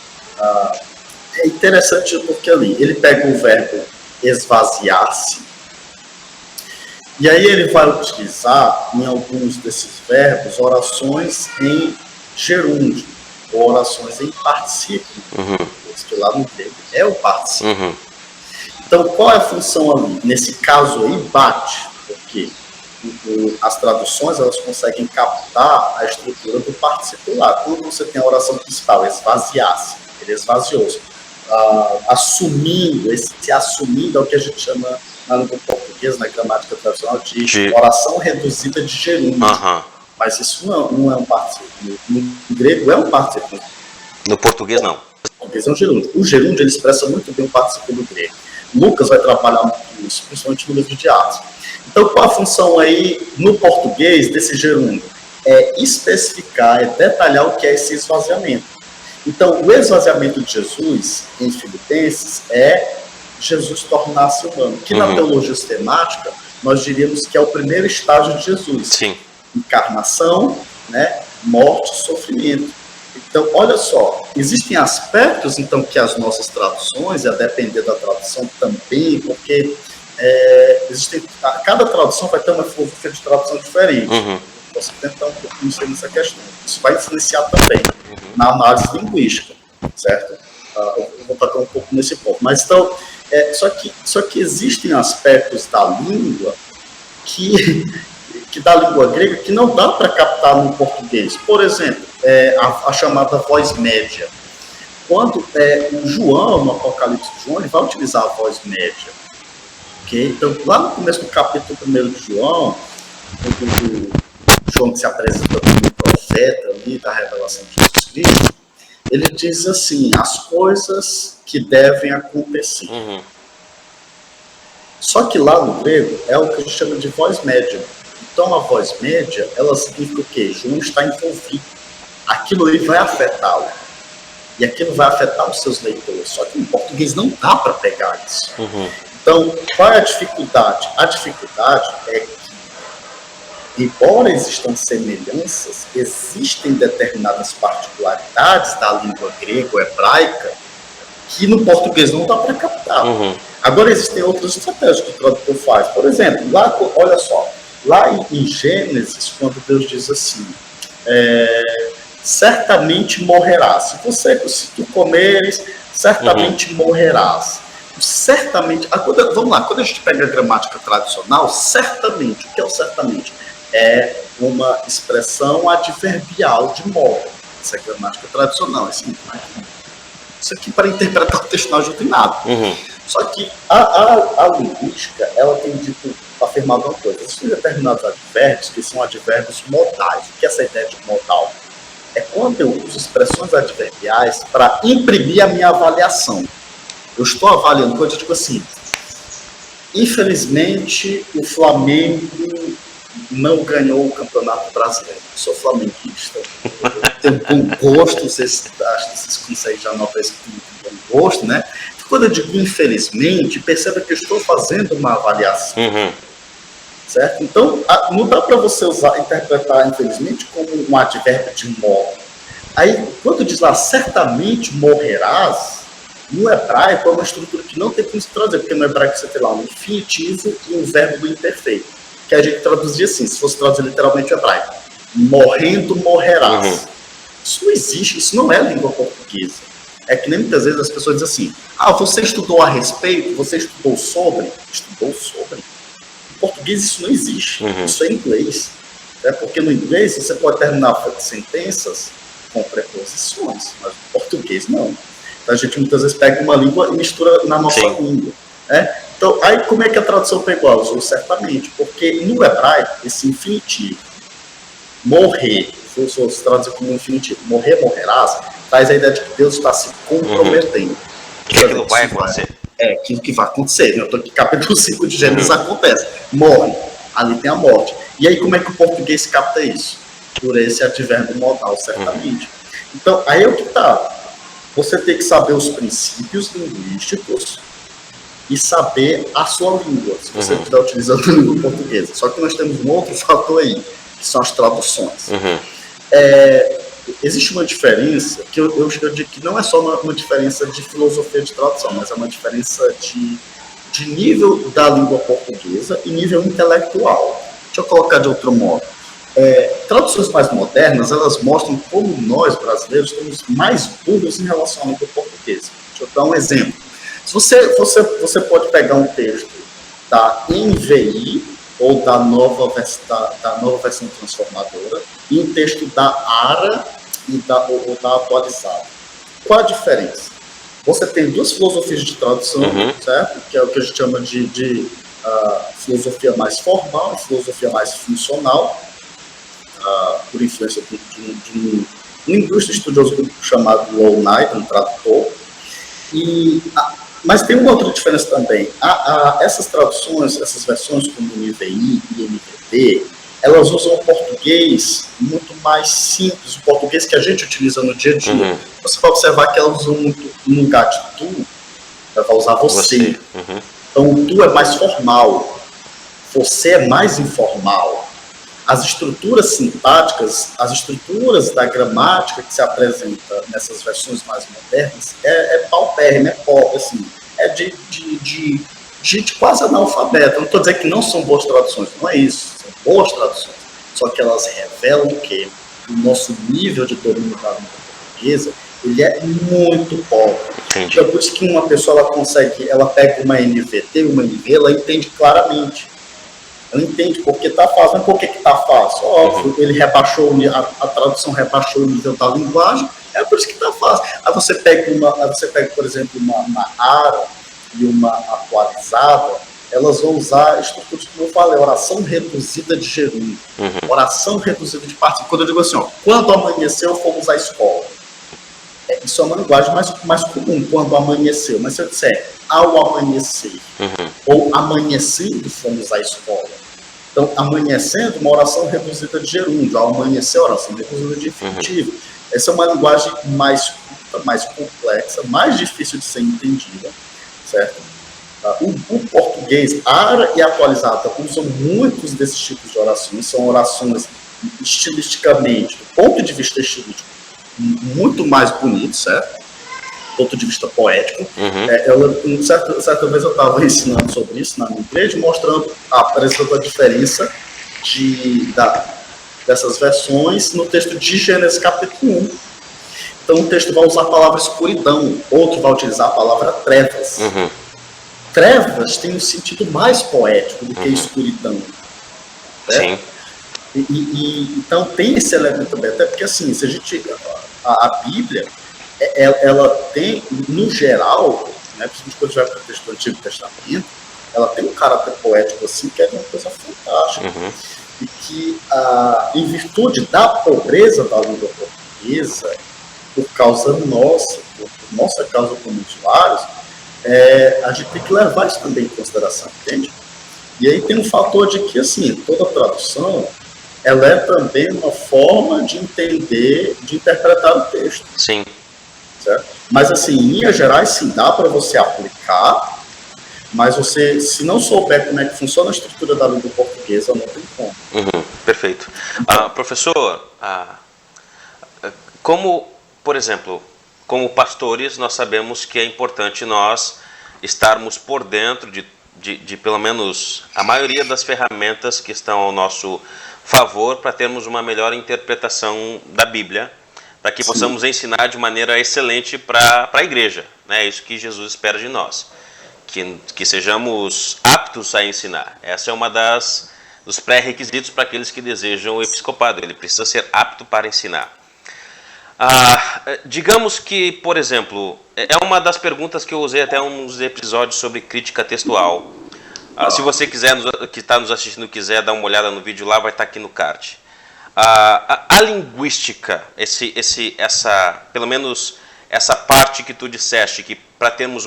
É interessante porque ali, ele pega o verbo esvaziar-se, e aí ele vai utilizar, em alguns desses verbos, orações em gerúndio, ou orações em particípio, que lá no grego é o particípio. Então, qual é a função ali? Nesse caso aí, bate, porque as traduções, elas conseguem captar a estrutura do participular. Quando você tem a oração principal, esvaziar-se, ele esvaziou-se, assumindo, esse assumindo é o que a gente chama, na língua portuguesa, na gramática tradicional, de oração reduzida de gerúndio. Mas isso não é um particípio. No grego é um particípio. No português, não. No português é um gerúndio. O gerúndio, ele expressa muito bem o particípio do grego. Lucas vai trabalhar muito isso, principalmente no livro de Atos. Então, qual a função aí, no português, desse gerúndio? É especificar, é detalhar o que é esse esvaziamento. Então, o esvaziamento de Jesus, em Filipenses, é Jesus tornar-se humano. Que na teologia sistemática, nós diríamos que é o primeiro estágio de Jesus. Sim. Encarnação, né, morte, sofrimento. Então, olha só, existem aspectos, então, que as nossas traduções, a depender da tradução também, porque cada tradução vai ter uma filosofia de tradução diferente. Você tentar um pouco nessa questão. Isso vai influenciar também na análise linguística, certo? Eu vou tocar um pouco nesse ponto. Mas, então, só que existem aspectos da língua que da língua grega que não dá para captar no português. Por exemplo, a chamada voz média. Quando o João, no Apocalipse de João, ele vai utilizar a voz média. Okay? Então, lá no começo do capítulo 1 de João, João que se apresenta como profeta ali da revelação de Jesus Cristo, ele diz assim, as coisas que devem acontecer. Só que lá no grego é o que a gente chama de voz média. Então, a voz média, ela significa o quê? João está envolvido. Aquilo ali vai afetá-lo. E aquilo vai afetar os seus leitores. Só que em português não dá para pegar isso. Então, qual é a dificuldade? A dificuldade é que, embora existam semelhanças, existem determinadas particularidades da língua grega ou hebraica que no português não dá para captar. Agora, existem outras estratégias que o tradutor faz. Por exemplo, lá, olha só, lá em Gênesis, quando Deus diz assim, certamente morrerás. Se tu comeres, certamente morrerás. Certamente, vamos lá, quando a gente pega a gramática tradicional, certamente, o que é o certamente? É uma expressão adverbial de modo. Essa é a gramática tradicional. Isso aqui para interpretar o texto não ajuda em nada. Só que a linguística, ela tem dito, afirmado uma coisa. Existem determinados advérbios que são advérbios modais. O que é essa ideia de modal? É quando eu uso expressões adverbiais para imprimir a minha avaliação. Eu estou avaliando coisas, tipo assim, infelizmente o Flamengo não ganhou o Campeonato Brasileiro. Eu sou flamenguista. Eu tenho bom gosto, vocês conseguem já notar isso com bom gosto, né? Quando eu digo infelizmente, perceba que eu estou fazendo uma avaliação. certo? Então, não dá para você interpretar, infelizmente, como um advérbio de modo. Aí, quando diz lá, certamente morrerás, no hebraico é uma estrutura que não tem como se traduzir, porque no hebraico você tem lá um infinitivo e um verbo do imperfeito, que a gente traduzia assim, se fosse traduzir literalmente o hebraico. Morrendo, morrerás. Isso não existe, isso não é língua portuguesa. É que nem muitas vezes as pessoas dizem assim, você estudou a respeito, você estudou sobre? Estudou sobre? Em português isso não existe, isso é inglês. Porque no inglês você pode terminar sentenças com preposições, mas no português não. Então a gente muitas vezes pega uma língua e mistura na nossa língua. Então, aí como é que a tradução pegou? Ela usou certamente, porque no hebraico, esse infinitivo, morrer, se eu traduzir como infinitivo, morrer, morrerás, traz a ideia de que Deus está se comprometendo. Que aquilo vai acontecer. Aquilo que vai acontecer. Eu estou aqui, capítulo 5 de Gênesis acontece. Morre, ali tem a morte. E aí como é que o português capta isso? Por esse advérbio modal, certamente. Então, aí é o que está. Você tem que saber os princípios linguísticos e saber a sua língua, se você estiver utilizando a língua portuguesa. Só que nós temos um outro fator aí, que são as traduções. Existe uma diferença, que eu digo que não é só uma diferença de filosofia de tradução, mas é uma diferença de nível da língua portuguesa e nível intelectual. Deixa eu colocar de outro modo. Traduções mais modernas, elas mostram como nós, brasileiros, somos mais burros em relação à língua portuguesa. Deixa eu dar um exemplo. Se você pode pegar um texto da NVI ou da nova versão transformadora e um texto da ARA ou da atualizada. Qual a diferença? Você tem duas filosofias de tradução, certo? Que é o que a gente chama de filosofia mais formal e filosofia mais funcional, por influência de um linguista estudioso chamado Lowell Knight, um tradutor. Mas tem uma outra diferença também. Essas traduções, essas versões como NVI e NVT, elas usam o português muito mais simples, o português que a gente utiliza no dia a dia. Você vai observar que elas usam muito, no lugar de tu, ela vai usar você. Então, o tu é mais formal, você é mais informal. As estruturas sintáticas, as estruturas da gramática que se apresenta nessas versões mais modernas é paupérrima, é pobre, assim, é de gente quase analfabeta. Eu não estou dizendo que não são boas traduções, não é isso, são boas traduções, só que elas revelam que o nosso nível de domínio da língua portuguesa, ele é muito pobre. Entendi. Então, por isso que uma pessoa, ela pega uma NVT, uma NV, ela entende claramente. Ela entende porque está fácil. Mas por que está fácil? Óbvio, ele rebaixou, a tradução rebaixou o nível da linguagem, é por isso que está fácil. Aí você pega, por exemplo, uma ARA e uma atualizada, elas vão usar estruturas, como eu falei, oração reduzida de gerúndio, oração reduzida de partícula. Quando eu digo assim, quando amanheceu, fomos à escola. Isso é uma linguagem mais comum, quando amanheceu. Mas se eu disser ao amanhecer, ou amanhecendo, fomos à escola. Então, amanhecendo, uma oração reduzida de gerúndio. Ao amanhecer, oração reduzida de infinitivo. Essa é uma linguagem mais curta, mais complexa, mais difícil de ser entendida, certo? O português, ARA e atualizada, usam muitos desses tipos de orações. São orações, estilisticamente, do ponto de vista estilístico, muito mais bonitos, certo? Do ponto de vista poético. Certa vez eu estava ensinando sobre isso na minha igreja, apresentando a diferença dessas versões no texto de Gênesis capítulo 1. Então o texto vai usar a palavra escuridão, outro vai utilizar a palavra trevas. Trevas tem um sentido mais poético do que escuridão. Certo? Sim. Então tem esse elemento também, até porque assim, se a gente... A Bíblia, ela tem, no geral, né, principalmente quando a gente vai para o texto do Antigo Testamento, ela tem um caráter poético assim, que é uma coisa fantástica. E que, em virtude da pobreza da língua portuguesa, por causa nossa, por nossa causa como usuários, a gente tem que levar isso também em consideração, entende? E aí tem um fator de que, assim, toda tradução, ela é também uma forma de entender, de interpretar o texto. Sim. Certo? Mas, assim, em linhas gerais, sim, dá para você aplicar, Mas você, se não souber como é que funciona a estrutura da língua portuguesa, não tem como. Perfeito. Professor, como, por exemplo, como pastores, nós sabemos que é importante nós estarmos por dentro de pelo menos a maioria das ferramentas que estão ao nosso favor para termos uma melhor interpretação da Bíblia, para que possamos ensinar de maneira excelente para a igreja. É isso que Jesus espera de nós, que sejamos aptos a ensinar. Essa é uma dos pré-requisitos para aqueles que desejam o episcopado. Ele precisa ser apto para ensinar. Digamos que, por exemplo, é uma das perguntas que eu usei até uns episódios sobre crítica textual. Se você quiser, que está nos assistindo, quiser dar uma olhada no vídeo lá, vai estar aqui no card. A linguística, pelo menos essa parte que tu disseste, que para termos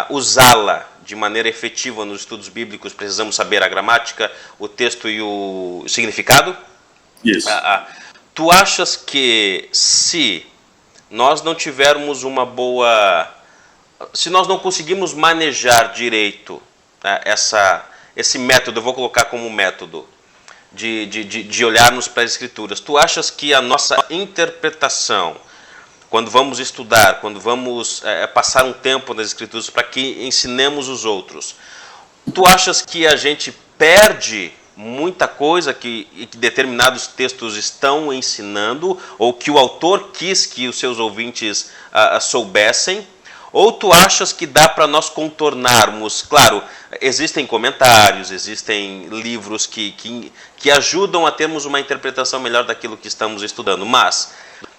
usá-la de maneira efetiva nos estudos bíblicos, precisamos saber a gramática, o texto e o significado? Isso. Tu achas que se nós não tivermos se nós não conseguirmos manejar direito esse método, eu vou colocar como método, de olharmos para as Escrituras, tu achas que a nossa interpretação, quando vamos estudar, quando vamos passar um tempo nas Escrituras para que ensinemos os outros, tu achas que a gente perde muita coisa que determinados textos estão ensinando, ou que o autor quis que os seus ouvintes soubessem? Ou tu achas que dá para nós contornarmos? Claro, existem comentários, existem livros que ajudam a termos uma interpretação melhor daquilo que estamos estudando, mas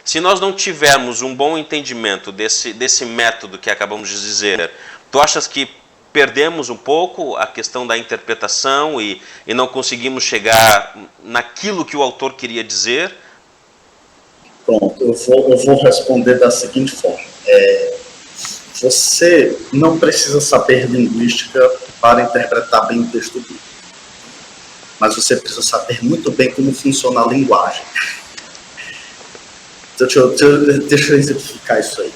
se nós não tivermos um bom entendimento desse método que acabamos de dizer, tu achas que perdemos um pouco a questão da interpretação e não conseguimos chegar naquilo que o autor queria dizer? Pronto, eu vou responder da seguinte forma. Você não precisa saber linguística para interpretar bem o texto bíblico, mas você precisa saber muito bem como funciona a linguagem. Deixa eu exemplificar isso aí.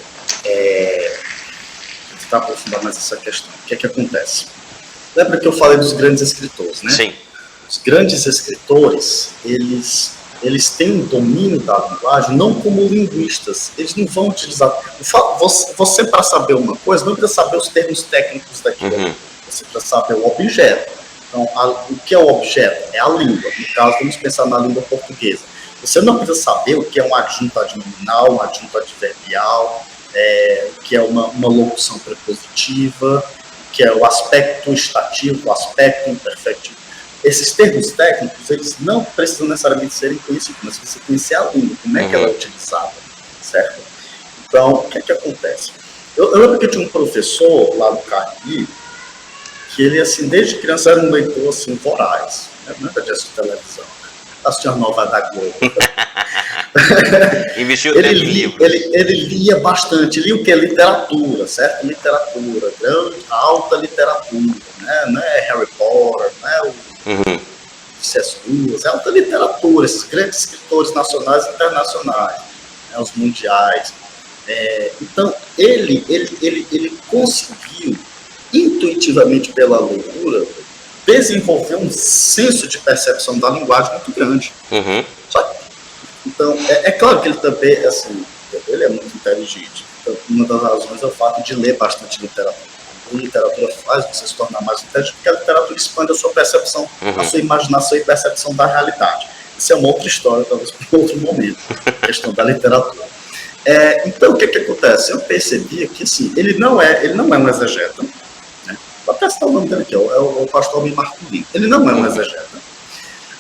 Tentar aprofundar mais essa questão. O que é que acontece? Lembra que eu falei dos grandes escritores, né? Sim. Os grandes escritores, eles têm um domínio da linguagem, não como linguistas. Eles não vão utilizar... Você, para saber uma coisa, não precisa saber os termos técnicos daquilo. Você precisa saber o objeto. Então, o que é o objeto? É a língua. No caso, vamos pensar na língua portuguesa. Você não precisa saber o que é um adjunto adnominal, um adjunto adverbial, o que é uma locução prepositiva, o que é o aspecto estativo, o aspecto imperfectivo. Esses termos técnicos, eles não precisam necessariamente serem conhecidos, mas você conhecer a língua, como é que ela é utilizada, certo? Então, o que é que acontece? Eu lembro que eu tinha um professor lá no Cariri, que ele, assim, desde criança era um leitor, assim, voraz, né? Nunca tinha assistido televisão, assistia a novela da Globo. Investiu tempo em livros. Ele lia bastante, lia o que? Literatura, certo? Literatura, grande, alta literatura, né? Não é Harry Potter, não é o C.S. Lewis, é alta literatura, esses grandes escritores nacionais e internacionais, né? Os mundiais. Então, ele conseguiu, intuitivamente pela leitura, desenvolver um senso de percepção da linguagem muito grande. Então, é claro que ele também, assim, ele é muito inteligente. Então, uma das razões é o fato de ler bastante literatura. A literatura faz você se tornar mais inteligente, porque a literatura expande a sua percepção, a sua imaginação e percepção da realidade. Isso é uma outra história, talvez para outro momento, a questão da literatura. Então, o que acontece? Eu percebia que, assim, ele não é um exegeta, né? Vou até citar o nome dele aqui, é o pastor Marcolino. Ele não é um exegeta,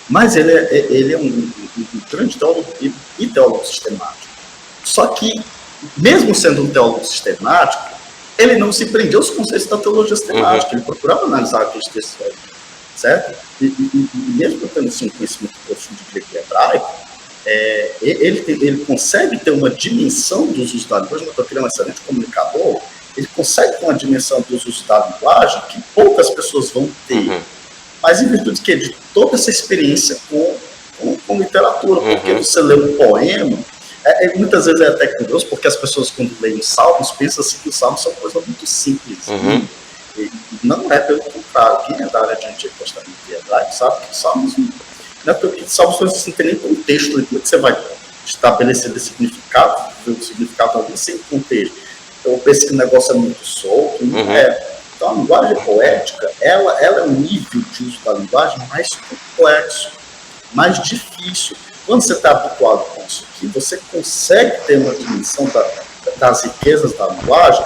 mas ele é um grande teólogo bíblico e teólogo sistemático. Só que, mesmo sendo um teólogo sistemático, ele não se prendia aos conceitos da teologia sistemática, ele procurava analisar aqueles textos, certo? E mesmo tendo assim, um conhecimento profundo de grego e hebraico, ele consegue ter uma dimensão dos usos da linguagem, porque ele é um excelente comunicador, ele consegue ter uma dimensão dos usos da linguagem que poucas pessoas vão ter. Mas em virtude de toda essa experiência com literatura, porque você lê um poema, muitas vezes é até curioso, porque as pessoas quando leem os salmos, pensam assim que os salmos são coisa muito simples. E não é pelo contrário. Quem é da área de Antigo Testamento e hebraico sabe que Salmos não é porque Salmos não tem nem contexto. Como é que você vai estabelecer esse significado, ver o significado ali sem contexto? Então eu penso que o negócio é muito solto, não é. Então a linguagem poética, ela é um nível de uso da linguagem mais complexo, mais difícil. Quando você está habituado com isso aqui, você consegue ter uma dimensão das riquezas da linguagem,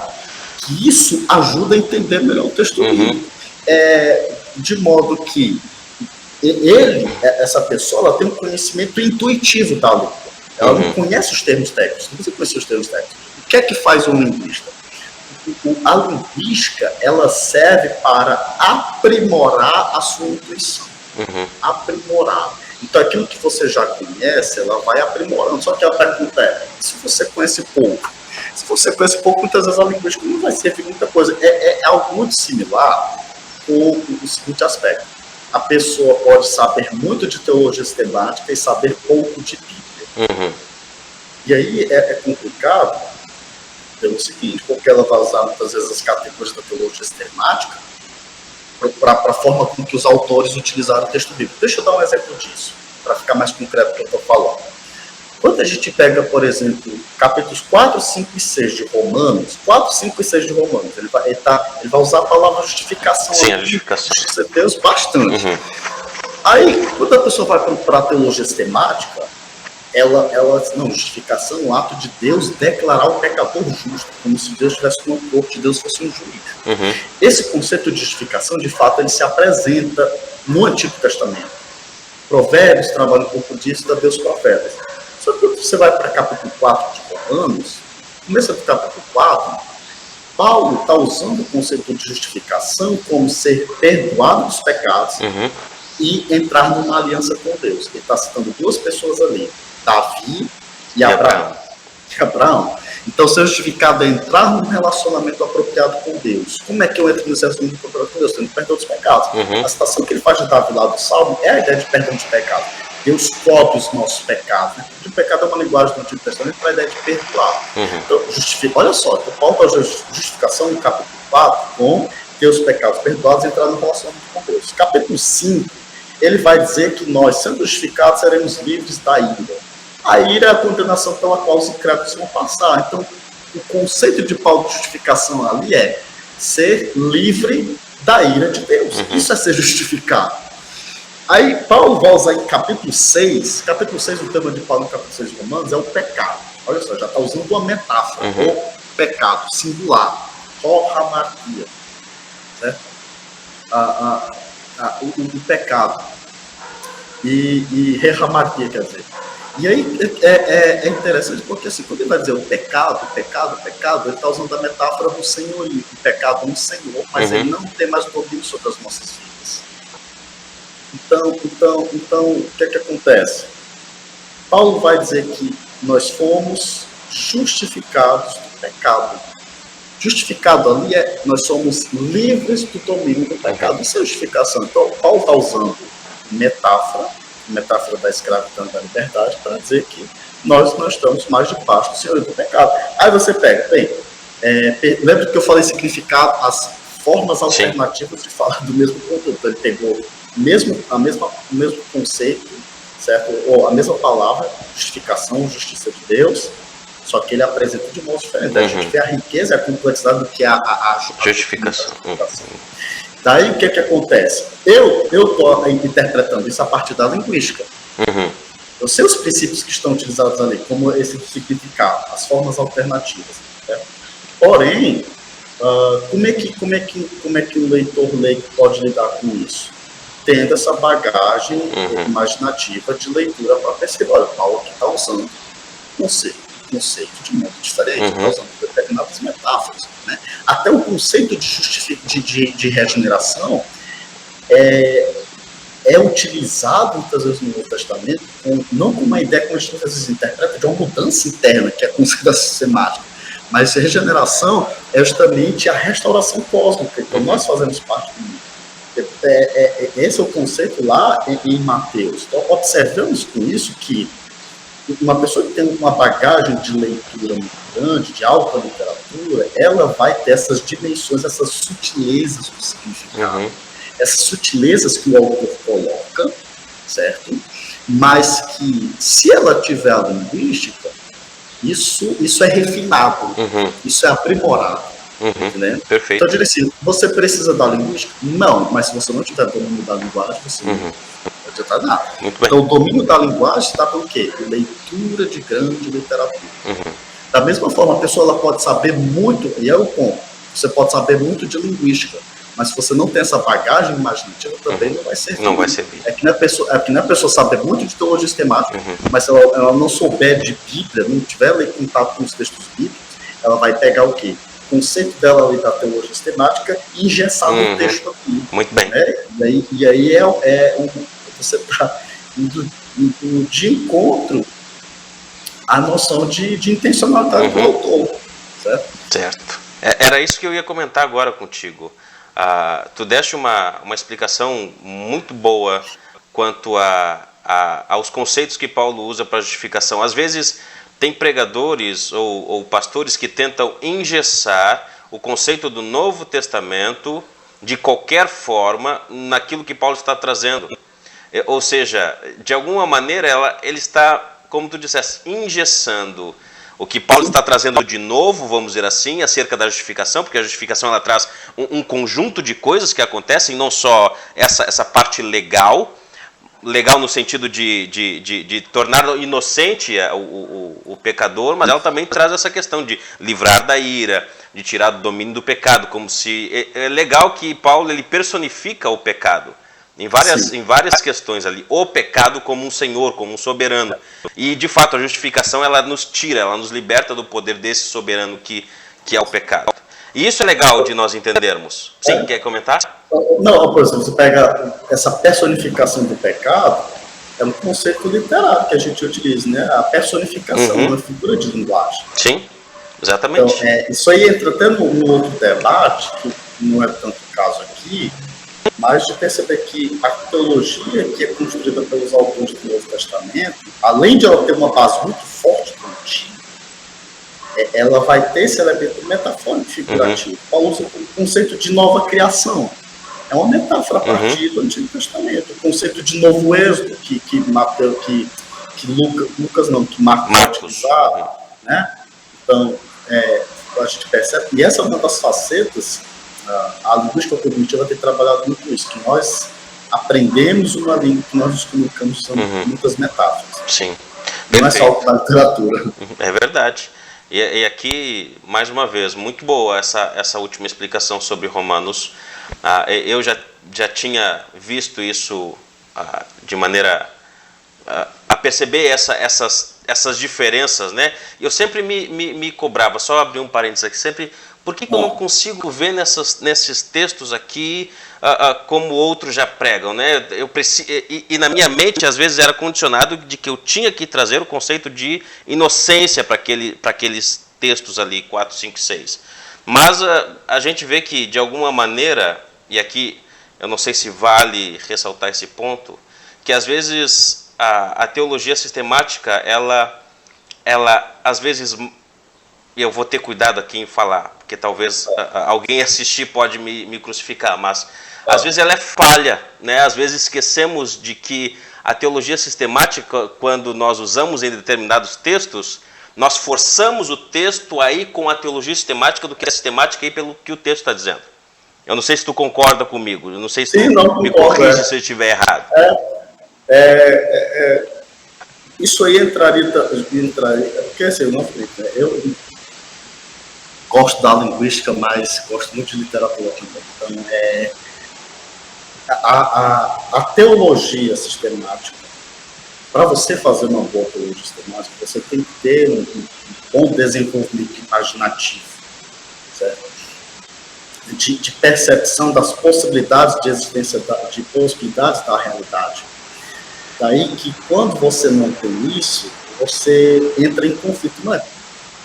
que isso ajuda a entender melhor o texto bíblico. De modo que essa pessoa, ela tem um conhecimento intuitivo da língua. Ela não conhece os termos técnicos. Não precisa conhecer os termos técnicos. O que é que faz um linguista? A linguística, ela serve para aprimorar a sua intuição. Aprimorar. Então, aquilo que você já conhece, ela vai aprimorando. Só que a pergunta é, se você conhece pouco, muitas vezes a linguística não vai servir muita coisa. É algo muito similar com o seguinte aspecto. A pessoa pode saber muito de teologia sistemática e saber pouco de Bíblia. E aí é complicado pelo seguinte, porque ela vai usar muitas vezes as categorias da teologia sistemática para a forma como que os autores utilizaram o texto bíblico. Deixa eu dar um exemplo disso, para ficar mais concreto do que eu estou falando. Quando a gente pega, por exemplo, capítulos 4, 5 e 6 de Romanos, 4, 5 e 6 de Romanos, ele vai usar a palavra justificação. Sim, a justificação. Justiça de Deus bastante. Aí, quando a pessoa vai para a teologia sistemática, ela não, justificação é o ato de Deus declarar o pecador justo, como se Deus estivesse numa corte, Deus fosse um juiz. Esse conceito de justificação, de fato, ele se apresenta no Antigo Testamento. Provérbios trabalha um pouco disso, da Deus profetas. Só que quando você vai para capítulo 4 de Romanos, começa do capítulo 4, Paulo está usando o conceito de justificação como ser perdoado dos pecados e entrar numa aliança com Deus. Ele está citando duas pessoas ali, Davi e Abraão. Então, ser justificado é entrar num relacionamento apropriado com Deus. Como é que eu entro nesse relacionamento apropriado com Deus? Tendo perdão dos pecados. A citação que ele faz de Davi lá do Salmo é a ideia de perdão dos pecados. Deus cobre os nossos pecados. Né? O pecado é uma linguagem do Antigo Testamento para a ideia de perdoar. Então, olha só, então, Paulo faz a justificação no capítulo 4 com ter os pecados perdoados e entrar no relacionamento com Deus. Capítulo 5, ele vai dizer que nós, sendo justificados, seremos livres da ira. A ira é a condenação pela qual os incrédulos vão passar. Então, o conceito de Paulo de justificação ali é ser livre da ira de Deus. Isso é ser justificado. Aí, Paulo vai usar em capítulo 6, o tema de Paulo no capítulo 6 de Romanos é o pecado. Olha só, já está usando uma metáfora, o pecado, singular, hamartia, certo? O pecado. E hamartia, quer dizer. E aí é interessante porque assim, quando ele vai dizer o pecado, ele está usando a metáfora do senhorio. O pecado é um senhor, mas ele não tem mais domínio sobre as nossas vidas. Então, o que é que acontece? Paulo vai dizer que nós fomos justificados do pecado. Justificado ali nós somos livres do domínio do pecado. Isso é justificação. Então, Paulo está usando metáfora da escravidão e da liberdade, para dizer que nós não estamos mais debaixo do senhorio do pecado. Aí você pega, lembra que eu falei significado, as formas alternativas de falar do mesmo conteúdo. Ele pegou o mesmo conceito, certo? Ou a mesma palavra, justificação, justiça de Deus, só que ele apresenta de modo diferente. A gente vê a riqueza e a complexidade do que é a justificação. Daí o que acontece? Eu estou interpretando isso a partir da linguística. Eu sei os princípios que estão utilizados ali, como esse significado, as formas alternativas. Certo? Porém, como é que o leitor leigo pode lidar com isso? Tendo essa bagagem imaginativa de leitura para perceber, olha, Paulo aqui está usando conceito de modo diferente, está usando determinadas metáforas. Né? Até o conceito de regeneração é utilizado muitas vezes no Novo Testamento, não como uma ideia que a gente às vezes interpreta de uma mudança interna, que é a consideração sistemática, mas regeneração é justamente a restauração cósmica, então nós fazemos parte do mundo. Esse é o conceito lá em Mateus. Então, observamos com isso que uma pessoa que tem uma bagagem de leitura muito grande, de alta literatura, leitura, ela vai ter essas dimensões, essas sutilezas do significado. Essas sutilezas que o autor coloca, certo? Mas que, se ela tiver a linguística, isso é refinado, isso é aprimorado. Né? Perfeito. Então, eu diria assim, você precisa da linguística? Não, mas se você não tiver domínio da linguagem, você não vai adiantar nada. Então, o domínio da linguagem está por quê? Leitura de grande literatura. Da mesma forma, a pessoa ela pode saber muito, e é o ponto, você pode saber muito de linguística, mas se você não tem essa bagagem imaginativa, também não vai servir. Não vai servir. É que não é a pessoa saber muito de teologia sistemática, mas se ela não souber de Bíblia, não tiver contato com os textos bíblicos, ela vai pegar o quê? O conceito dela ali da teologia sistemática e engessar no texto aqui. Muito bem. Né? E aí você está indo de encontro à noção de intencionalidade do autor. Certo. Era isso que eu ia comentar agora contigo. Tu deste uma explicação muito boa quanto aos conceitos que Paulo usa para justificação. Às vezes tem pregadores ou pastores que tentam engessar o conceito do Novo Testamento de qualquer forma naquilo que Paulo está trazendo. Ou seja, de alguma maneira ele está, como tu disseste, engessando o que Paulo está trazendo de novo, vamos dizer assim, acerca da justificação, porque a justificação ela traz um conjunto de coisas que acontecem, não só essa parte legal no sentido de tornar inocente o pecador, mas ela também traz essa questão de livrar da ira, de tirar do domínio do pecado, como se... É legal que Paulo ele personifica o pecado. Em várias questões ali, o pecado como um senhor, como um soberano. E, de fato, a justificação, ela nos tira, ela nos liberta do poder desse soberano que é o pecado. E isso é legal de nós entendermos. Sim, quer comentar? Não, por exemplo, você pega essa personificação do pecado, é um conceito literário que a gente utiliza, né? A personificação é uma figura de linguagem. Sim, exatamente. Então, isso aí entra até no outro debate, que não é tanto o caso aqui, mas de perceber que a teologia que é construída pelos autores do Novo Testamento, além de ela ter uma base muito forte do Antigo, ela vai ter esse elemento metafórico figurativo. Paulo usa o conceito de nova criação. É uma metáfora a partir do Antigo Testamento. O conceito de novo êxodo que Marcos usava, né? Então, a gente percebe, e essa é uma das facetas. A linguística cognitiva tem trabalhado muito isso, que nós aprendemos uma língua, que nós nos comunicamos usando muitas metáforas. Sim. Não é só da literatura. É verdade. E aqui, mais uma vez, muito boa essa última explicação sobre Romanos. Eu já tinha visto isso de maneira a perceber essas diferenças, né? Eu sempre me cobrava, só abrir um parênteses aqui, sempre... Por que eu não consigo ver nesses textos aqui como outros já pregam, né? E na minha mente, às vezes, era condicionado de que eu tinha que trazer o conceito de inocência para aqueles textos ali, 4, 5, 6. Mas a gente vê que, de alguma maneira, e aqui eu não sei se vale ressaltar esse ponto, que às vezes a teologia sistemática, ela às vezes... E eu vou ter cuidado aqui em falar, porque talvez alguém assistir pode me crucificar, mas às vezes ela é falha, né? Às vezes esquecemos de que a teologia sistemática, quando nós usamos em determinados textos, nós forçamos o texto aí com a teologia sistemática do que é sistemática aí pelo que o texto está dizendo. Eu não sei se tu concorda comigo, eu não sei se tu me corrige se eu estiver errado. Isso aí entraria porque assim, eu gosto da linguística, mas gosto muito de literatura também. Então, a teologia sistemática, para você fazer uma boa teologia sistemática, você tem que ter um bom desenvolvimento imaginativo, certo? De percepção das possibilidades de existência, de possibilidades da realidade. Daí que, quando você não tem isso, você entra em conflito. Não é?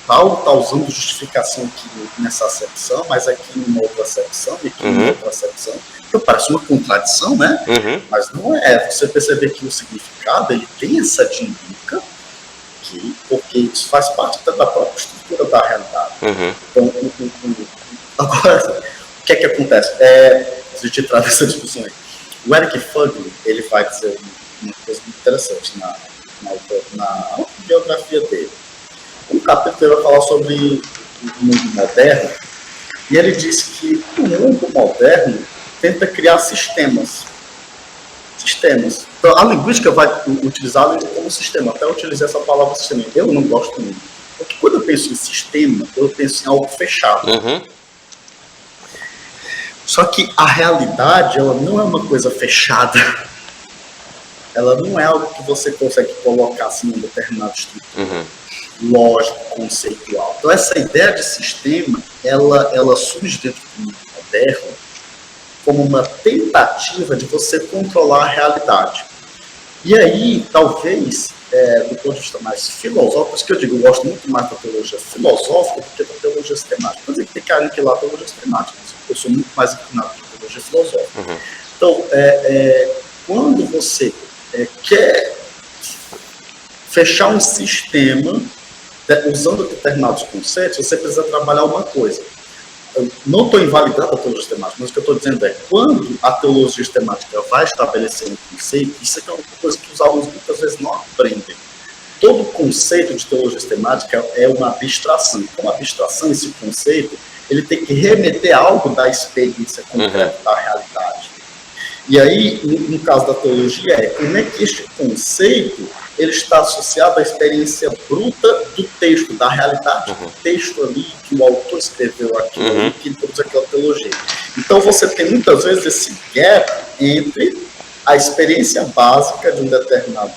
Paulo está usando justificação aqui nessa acepção, mas aqui numa outra acepção, e aqui numa outra acepção. Então parece uma contradição, né? Mas não é. Você perceber que o significado, ele tem essa dinâmica, porque isso faz parte da própria estrutura da realidade. Então, agora, o que é que acontece? Se a gente entrar nessa discussão aí, o Eric Fugly, ele vai dizer uma coisa muito interessante na autobiografia dele. Um capítulo ele vai falar sobre o mundo moderno, e ele diz que o mundo moderno tenta criar sistemas. Então, a linguística vai utilizá-lo como sistema. Até eu utilizei essa palavra sistema. Eu não gosto muito. Porque quando eu penso em sistema, eu penso em algo fechado. Só que a realidade, ela não é uma coisa fechada. Ela não é algo que você consegue colocar assim em um determinado estrutura. Lógico, conceitual. Então, essa ideia de sistema, ela surge dentro do mundo moderno como uma tentativa de você controlar a realidade. E aí, talvez, do ponto de vista mais filosófico, por isso que eu digo, eu gosto muito mais da teologia filosófica do que da teologia sistemática. Por exemplo, tem que aniquilar a teologia sistemática, eu sou muito mais inclinado para a teologia filosófica. Então, quando você quer fechar um sistema usando determinados conceitos, você precisa trabalhar uma coisa. Eu não estou invalidando a teologia sistemática, mas o que eu estou dizendo é, quando a teologia sistemática vai estabelecer um conceito, isso é uma coisa que os alunos muitas vezes não aprendem. Todo conceito de teologia sistemática é uma abstração. Como abstração, esse conceito, ele tem que remeter a algo da experiência concreta, da realidade. E aí, no caso da teologia, como é que este conceito ele está associado à experiência bruta do texto, da realidade do texto ali, que o autor escreveu aquilo, que produz aquela teologia. Então, você tem muitas vezes esse gap entre a experiência básica de um determinado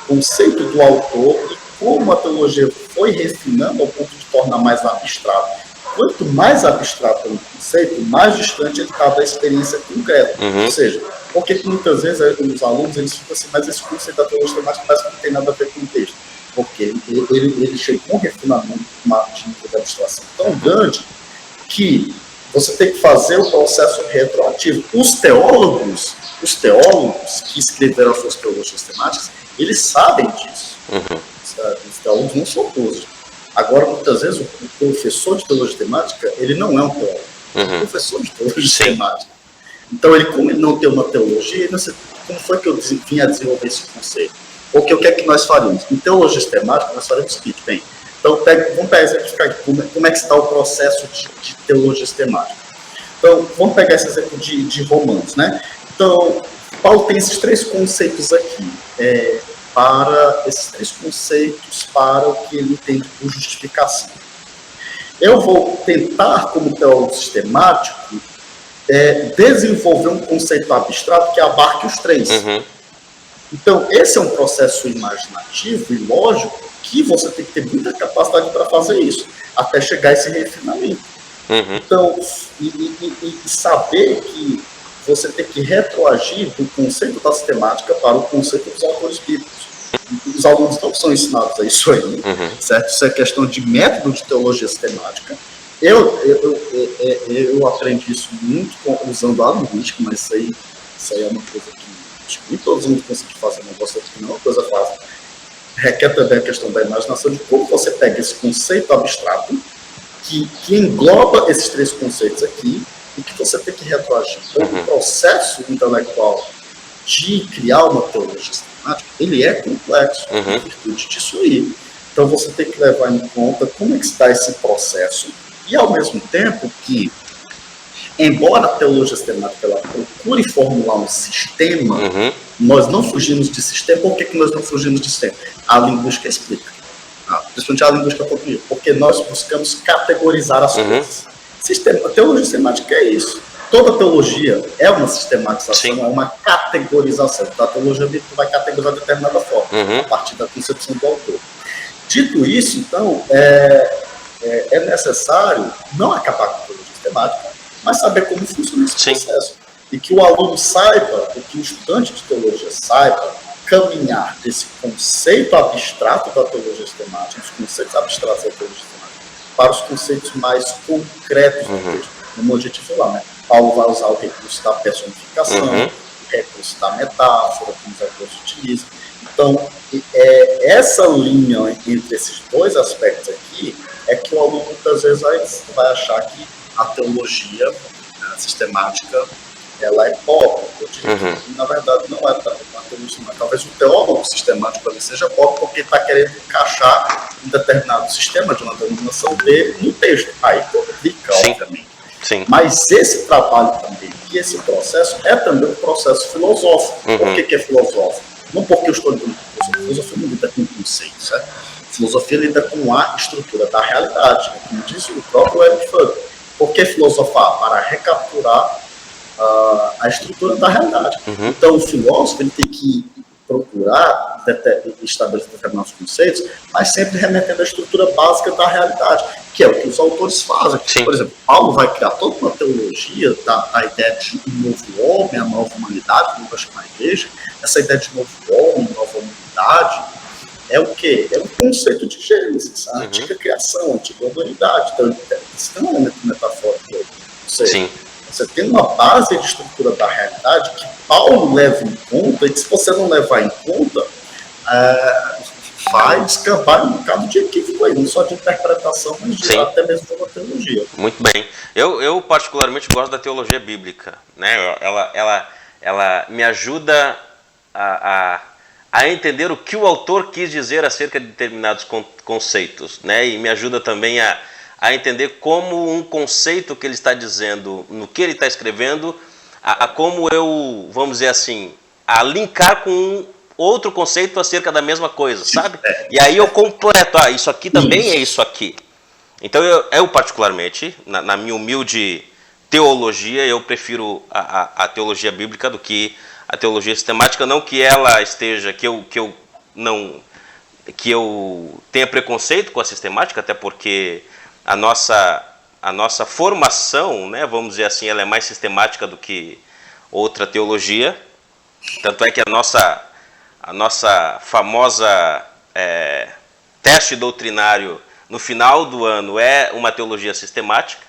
conceito do autor e como a teologia foi refinando ao ponto de tornar mais abstrato. Quanto mais abstrato é um conceito, mais distante ele está da experiência concreta. Ou seja, porque muitas vezes os alunos eles ficam assim, mas esse conceito da teologia sistemática parece que não tem nada a ver com o texto. Porque ele chega com um refinamento de nível de abstração tão grande que você tem que fazer o processo retroativo. Os teólogos que escreveram as suas teologias sistemáticas, eles sabem disso. Os teólogos não são todos. Agora, muitas vezes, o professor de teologia sistemática, ele não é um teólogo. É um professor de teologia sistemática. Então, como ele não tem uma teologia, ele não sei como foi que eu vim a desenvolver esse conceito. Porque o que é que nós faríamos? Em teologia sistemática, nós faríamos o seguinte, bem, então vamos pegar exemplificar aqui, como é que está o processo de teologia sistemática. Então, vamos pegar esse exemplo de Romanos, né? Então, Paulo tem esses três conceitos aqui, para o que ele entende por justificação. Eu vou tentar, como teólogo sistemático, desenvolver um conceito abstrato que abarque os três. Então, esse é um processo imaginativo e lógico que você tem que ter muita capacidade para fazer isso, até chegar a esse refinamento. Então, e saber que você tem que retroagir do conceito da sistemática para o conceito dos autores bíblicos. Os alunos não são ensinados a isso aí, certo? Isso é questão de método de teologia sistemática. Eu aprendi isso muito usando a linguística, mas isso aí é uma coisa que nem todos os alunos conseguem fazer, não gosto que não é uma coisa fácil. Requer também a questão da imaginação, de como você pega esse conceito abstrato, que engloba esses três conceitos aqui, e que você tem que retroagir. Então, o processo intelectual de criar uma teologia sistemática, ele é complexo, em virtude disso aí. Então, você tem que levar em conta como é que está esse processo, e, ao mesmo tempo, que, embora a teologia sistemática ela procure formular um sistema, nós não fugimos de sistema. Por que nós não fugimos de sistema? A linguística explica. Principalmente a linguística portuguesa. Porque nós buscamos categorizar as coisas. A teologia sistemática é isso. Toda teologia é uma sistematização, é uma categorização. Então, a teologia bíblica vai categorizar de determinada forma, a partir da concepção do autor. Dito isso, então, é necessário não acabar com a teologia sistemática, mas saber como funciona esse processo. E que o aluno saiba, e que o estudante de teologia saiba caminhar desse conceito abstrato da teologia sistemática, dos conceitos abstratos da teologia sistemática, para os conceitos mais concretos do texto. Como a gente viu lá, né? Paulo vai usar o recurso da personificação, o recurso da metáfora, como os autores utilizam. Então, essa linha entre esses dois aspectos aqui é que o aluno muitas vezes vai achar que a teologia sistemática ela é pobre. Eu diria que, na verdade, não é uma teologia. Talvez o teólogo sistemático ele seja pobre porque está querendo encaixar um determinado sistema de uma denominação dele no texto. Aí complica, obviamente. Sim. Mas esse trabalho também, e esse processo, é também um processo filosófico. Por que é filosófico? Não porque eu estou lidando com filosofia. Filosofia não lida com conceitos, certo? Filosofia lida com a estrutura da realidade, como diz o próprio Eric Fromm. Por que filosofar? Para recapturar a estrutura da realidade. Então, o filósofo ele tem que procurar estabelecer determinados conceitos, mas sempre remetendo à estrutura básica da realidade, que é o que os autores fazem. Sim. Por exemplo, Paulo vai criar toda uma teologia da ideia de um novo homem, a nova humanidade, como vai chamar a igreja. Essa ideia de novo homem, nova humanidade, é o quê? É um conceito de Gênesis, a antiga criação, a antiga humanidade. Então, isso tem um elemento metafórico. Ou seja, Sim. Você tem uma base de estrutura da realidade que Paulo leva em conta, e que se você não levar em conta, vai descambar um bocado de equívoco aí, não só de interpretação, mas até mesmo de uma teologia. Muito bem. Eu particularmente gosto da teologia bíblica, né? Ela me ajuda a entender o que o autor quis dizer acerca de determinados conceitos, né? E me ajuda também a entender como um conceito que ele está dizendo, no que ele está escrevendo, como eu, vamos dizer assim, a linkar com outro conceito acerca da mesma coisa, sabe? E aí eu completo, isso aqui também é isso aqui. Então eu particularmente, na minha humilde teologia, eu prefiro a teologia bíblica do que a teologia sistemática, não que ela esteja, que eu tenha preconceito com a sistemática, até porque a nossa formação, né, vamos dizer assim, ela é mais sistemática do que outra teologia. Tanto é que a nossa famosa teste doutrinário no final do ano é uma teologia sistemática.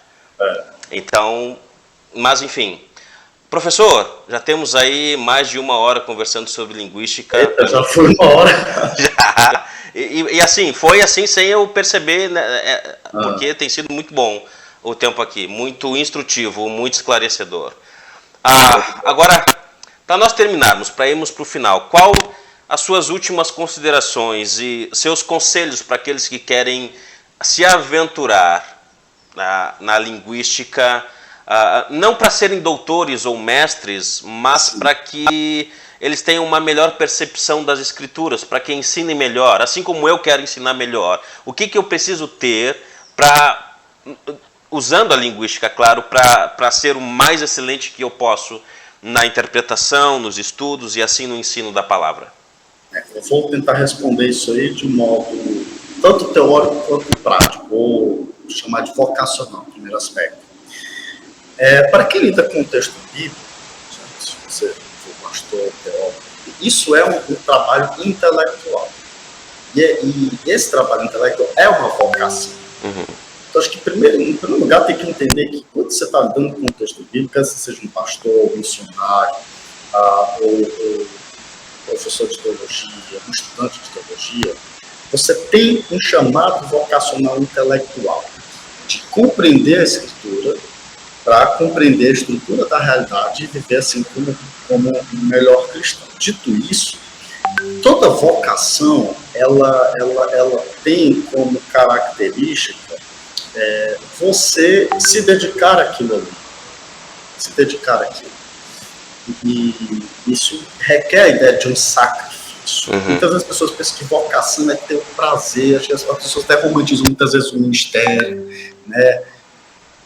Então, mas enfim. Professor, já temos aí mais de 1 hora conversando sobre linguística. Eita, já foi 1 hora. Já. E assim, foi assim sem eu perceber, né, porque tem sido muito bom o tempo aqui, muito instrutivo, muito esclarecedor. Agora, para nós terminarmos, para irmos para o final, qual as suas últimas considerações e seus conselhos para aqueles que querem se aventurar na linguística, não para serem doutores ou mestres, mas para que eles tenham uma melhor percepção das escrituras, para que ensinem melhor, assim como eu quero ensinar melhor. O que eu preciso ter para, usando a linguística, claro, para ser o mais excelente que eu posso na interpretação, nos estudos e assim no ensino da palavra? Eu vou tentar responder isso aí de modo tanto teórico quanto prático, ou chamar de vocacional, primeiro aspecto. Para quem lida com o texto bíblico, se você for pastor, teólogo, isso é um trabalho intelectual. E esse trabalho intelectual é uma vocação. Então, acho que, em primeiro lugar, tem que entender que quando você está lidando com o texto bíblico, quer seja um pastor, um missionário, ou professor de teologia, um estudante de teologia, você tem um chamado vocacional intelectual de compreender a Escritura para compreender a estrutura da realidade e viver assim como um melhor cristão. Dito isso, toda vocação ela tem como característica você se dedicar àquilo ali. Se dedicar àquilo. E isso requer a ideia de um sacrifício. Muitas vezes as pessoas pensam que vocação é ter o prazer, acho que as pessoas até romantizam muitas vezes o ministério, né?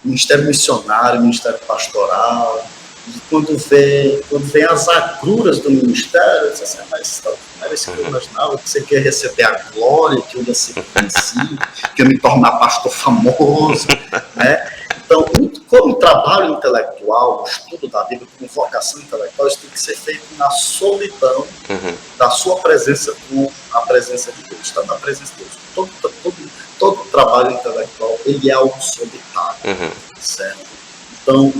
Ministério missionário, ministério pastoral, e quando vem as agruras do ministério, você assim, mas não era isso que eu imaginava, que você quer receber a glória, que eu ia ser conhecido, que eu me tornar pastor famoso, né? Então, como trabalho intelectual, o estudo da Bíblia, como vocação intelectual, isso tem que ser feito na solidão da sua presença com a presença de Deus, está na presença de Deus. Todo trabalho intelectual, ele é algo solitário, certo? Então,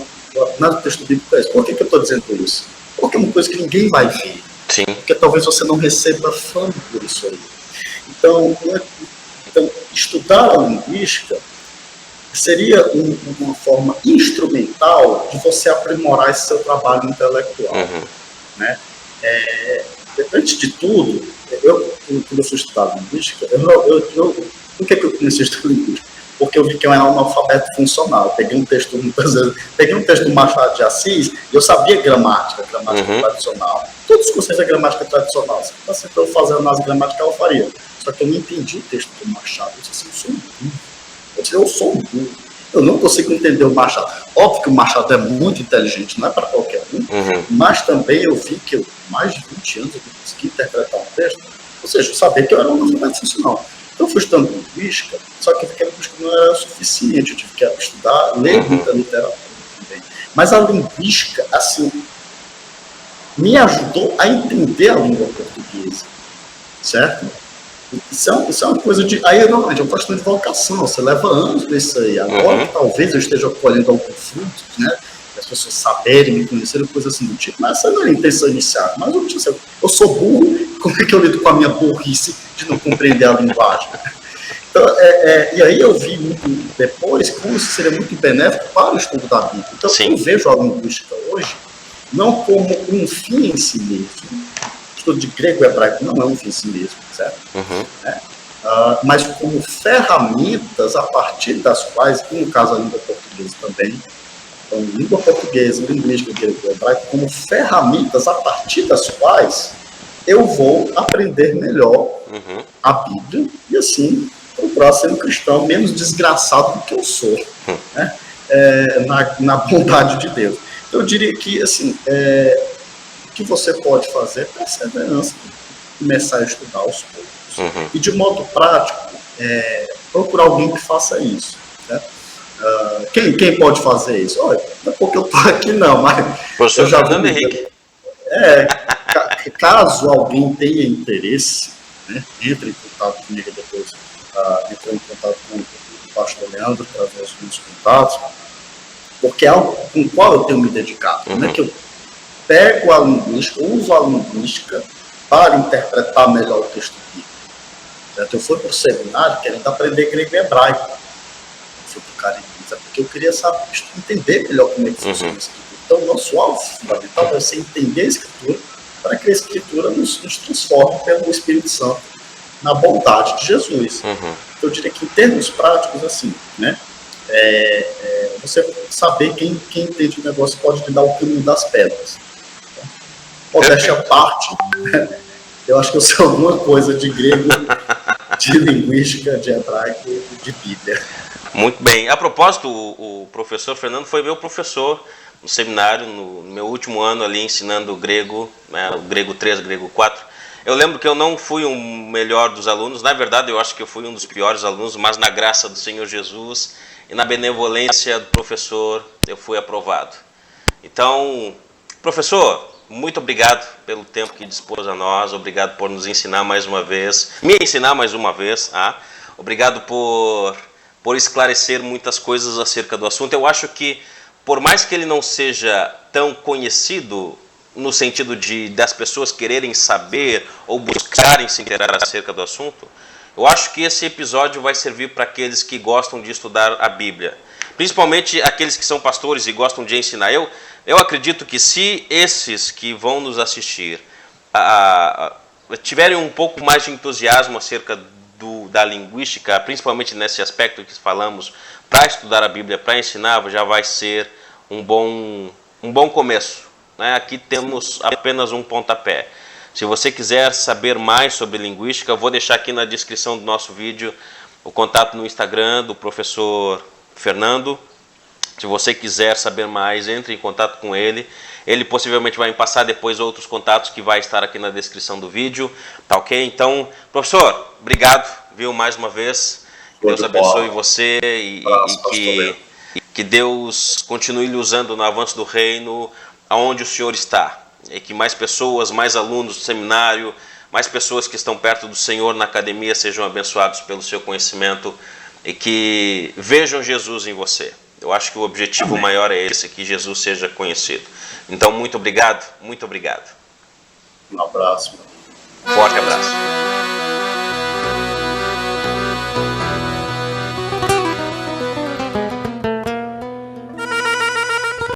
no texto bíblico é isso. Por que eu estou dizendo isso? Porque é uma coisa que ninguém vai ver. Sim. Porque talvez você não receba fama por isso aí. Então, Então, estudar a linguística seria uma forma instrumental de você aprimorar esse seu trabalho intelectual. Né? Antes de tudo, quando eu fui estudar linguística, por que eu comecei a estudar linguística? Porque eu vi que eu era um analfabeto funcional. Peguei um texto do Machado de Assis e eu sabia gramática tradicional. Todos os conceitos da gramática tradicional. Se eu fazendo nas gramaticais, eu faria. Só que eu não entendi o texto do Machado. Eu disse assim, eu sou um burro. Eu não consigo entender o Machado. Óbvio que o Machado é muito inteligente, não é para qualquer um, mas também eu vi que mais de 20 anos eu consegui interpretar um texto, ou seja, eu sabia que eu era um analfabeto funcional. Então eu fui estudando linguística, só que a linguística não era suficiente, eu tive que estudar, ler muita literatura também. Mas a linguística, assim, me ajudou a entender a língua portuguesa, certo? Isso é uma coisa de... Aí, normalmente, é uma questão de vocação, você leva anos para isso aí. Agora, talvez eu esteja colhendo algum fruto, né? As pessoas saberem, me conhecerem, coisa assim do tipo. Mas essa não é a intenção inicial. Mas eu sou burro, como é que eu lido com a minha burrice de não compreender a linguagem? Então, e aí eu vi muito depois como isso seria muito benéfico para o estudo da Bíblia. Então, eu vejo a linguística hoje não como um fim em si mesmo. O estudo de grego e hebraico não é um fim em si mesmo, certo? Mas como ferramentas a partir das quais, e no caso a língua portuguesa também, então, língua portuguesa, linguística, grego e hebraico, como ferramentas a partir das quais eu vou aprender melhor a Bíblia e assim procurar ser um cristão menos desgraçado do que eu sou, né? Na bondade de Deus. Então, eu diria que assim, o que você pode fazer é perseverança, começar a estudar aos poucos. E de modo prático, procurar alguém que faça isso. Né? Quem pode fazer isso? Olha, não é porque eu estou aqui não, mas... Professor Fernando Henrique. Caso alguém tenha interesse, né, entre em contato comigo depois, entre em contato com o pastor Leandro, através dos meus contatos, porque é algo com o qual eu tenho me dedicado. Não é que eu pego a linguística, uso a linguística para interpretar melhor o texto bíblico. Eu fui para o seminário querendo aprender grego e hebraico. Eu fui para o Caribisa, porque eu queria entender melhor como é que funciona a escritura. Então, o nosso alvo fundamental é você entender a escritura para que a escritura nos transforme pelo Espírito Santo na bondade de Jesus. Então, eu diria que em termos práticos, assim, né, você saber quem entende o negócio pode lhe dar o caminho das pedras. Modéstia à parte, né, eu acho que eu sei alguma coisa de grego, de linguística, de hebraico e de Bíblia. Muito bem. A propósito, o professor Fernando foi meu professor no seminário, no meu último ano ali ensinando grego, né, o grego 3, grego 4. Eu lembro que eu não fui o melhor dos alunos, na verdade eu acho que eu fui um dos piores alunos, mas na graça do Senhor Jesus e na benevolência do professor eu fui aprovado. Então, professor, muito obrigado pelo tempo que dispôs a nós, obrigado por nos ensinar mais uma vez, me ensinar mais uma vez, obrigado por esclarecer muitas coisas acerca do assunto. Eu acho que, por mais que ele não seja tão conhecido no sentido das pessoas quererem saber ou buscarem se inteirar acerca do assunto, eu acho que esse episódio vai servir para aqueles que gostam de estudar a Bíblia. Principalmente aqueles que são pastores e gostam de ensinar. Eu acredito que se esses que vão nos assistir tiverem um pouco mais de entusiasmo acerca da linguística, principalmente nesse aspecto que falamos, para estudar a Bíblia, para ensinar, já vai ser um bom começo. Né? Aqui temos apenas um pontapé. Se você quiser saber mais sobre linguística, eu vou deixar aqui na descrição do nosso vídeo o contato no Instagram do professor Fernando. Se você quiser saber mais, entre em contato com ele. Ele possivelmente vai me passar depois outros contatos que vai estar aqui na descrição do vídeo. Tá ok? Então, professor, obrigado, viu, mais uma vez. Deus abençoe você e que Deus continue lhe usando no avanço do reino aonde o senhor está. E que mais pessoas, mais alunos do seminário, mais pessoas que estão perto do Senhor na academia sejam abençoados pelo seu conhecimento e que vejam Jesus em você. Eu acho que o objetivo maior é esse, que Jesus seja conhecido. Então, muito obrigado, muito obrigado. Um abraço. Forte abraço.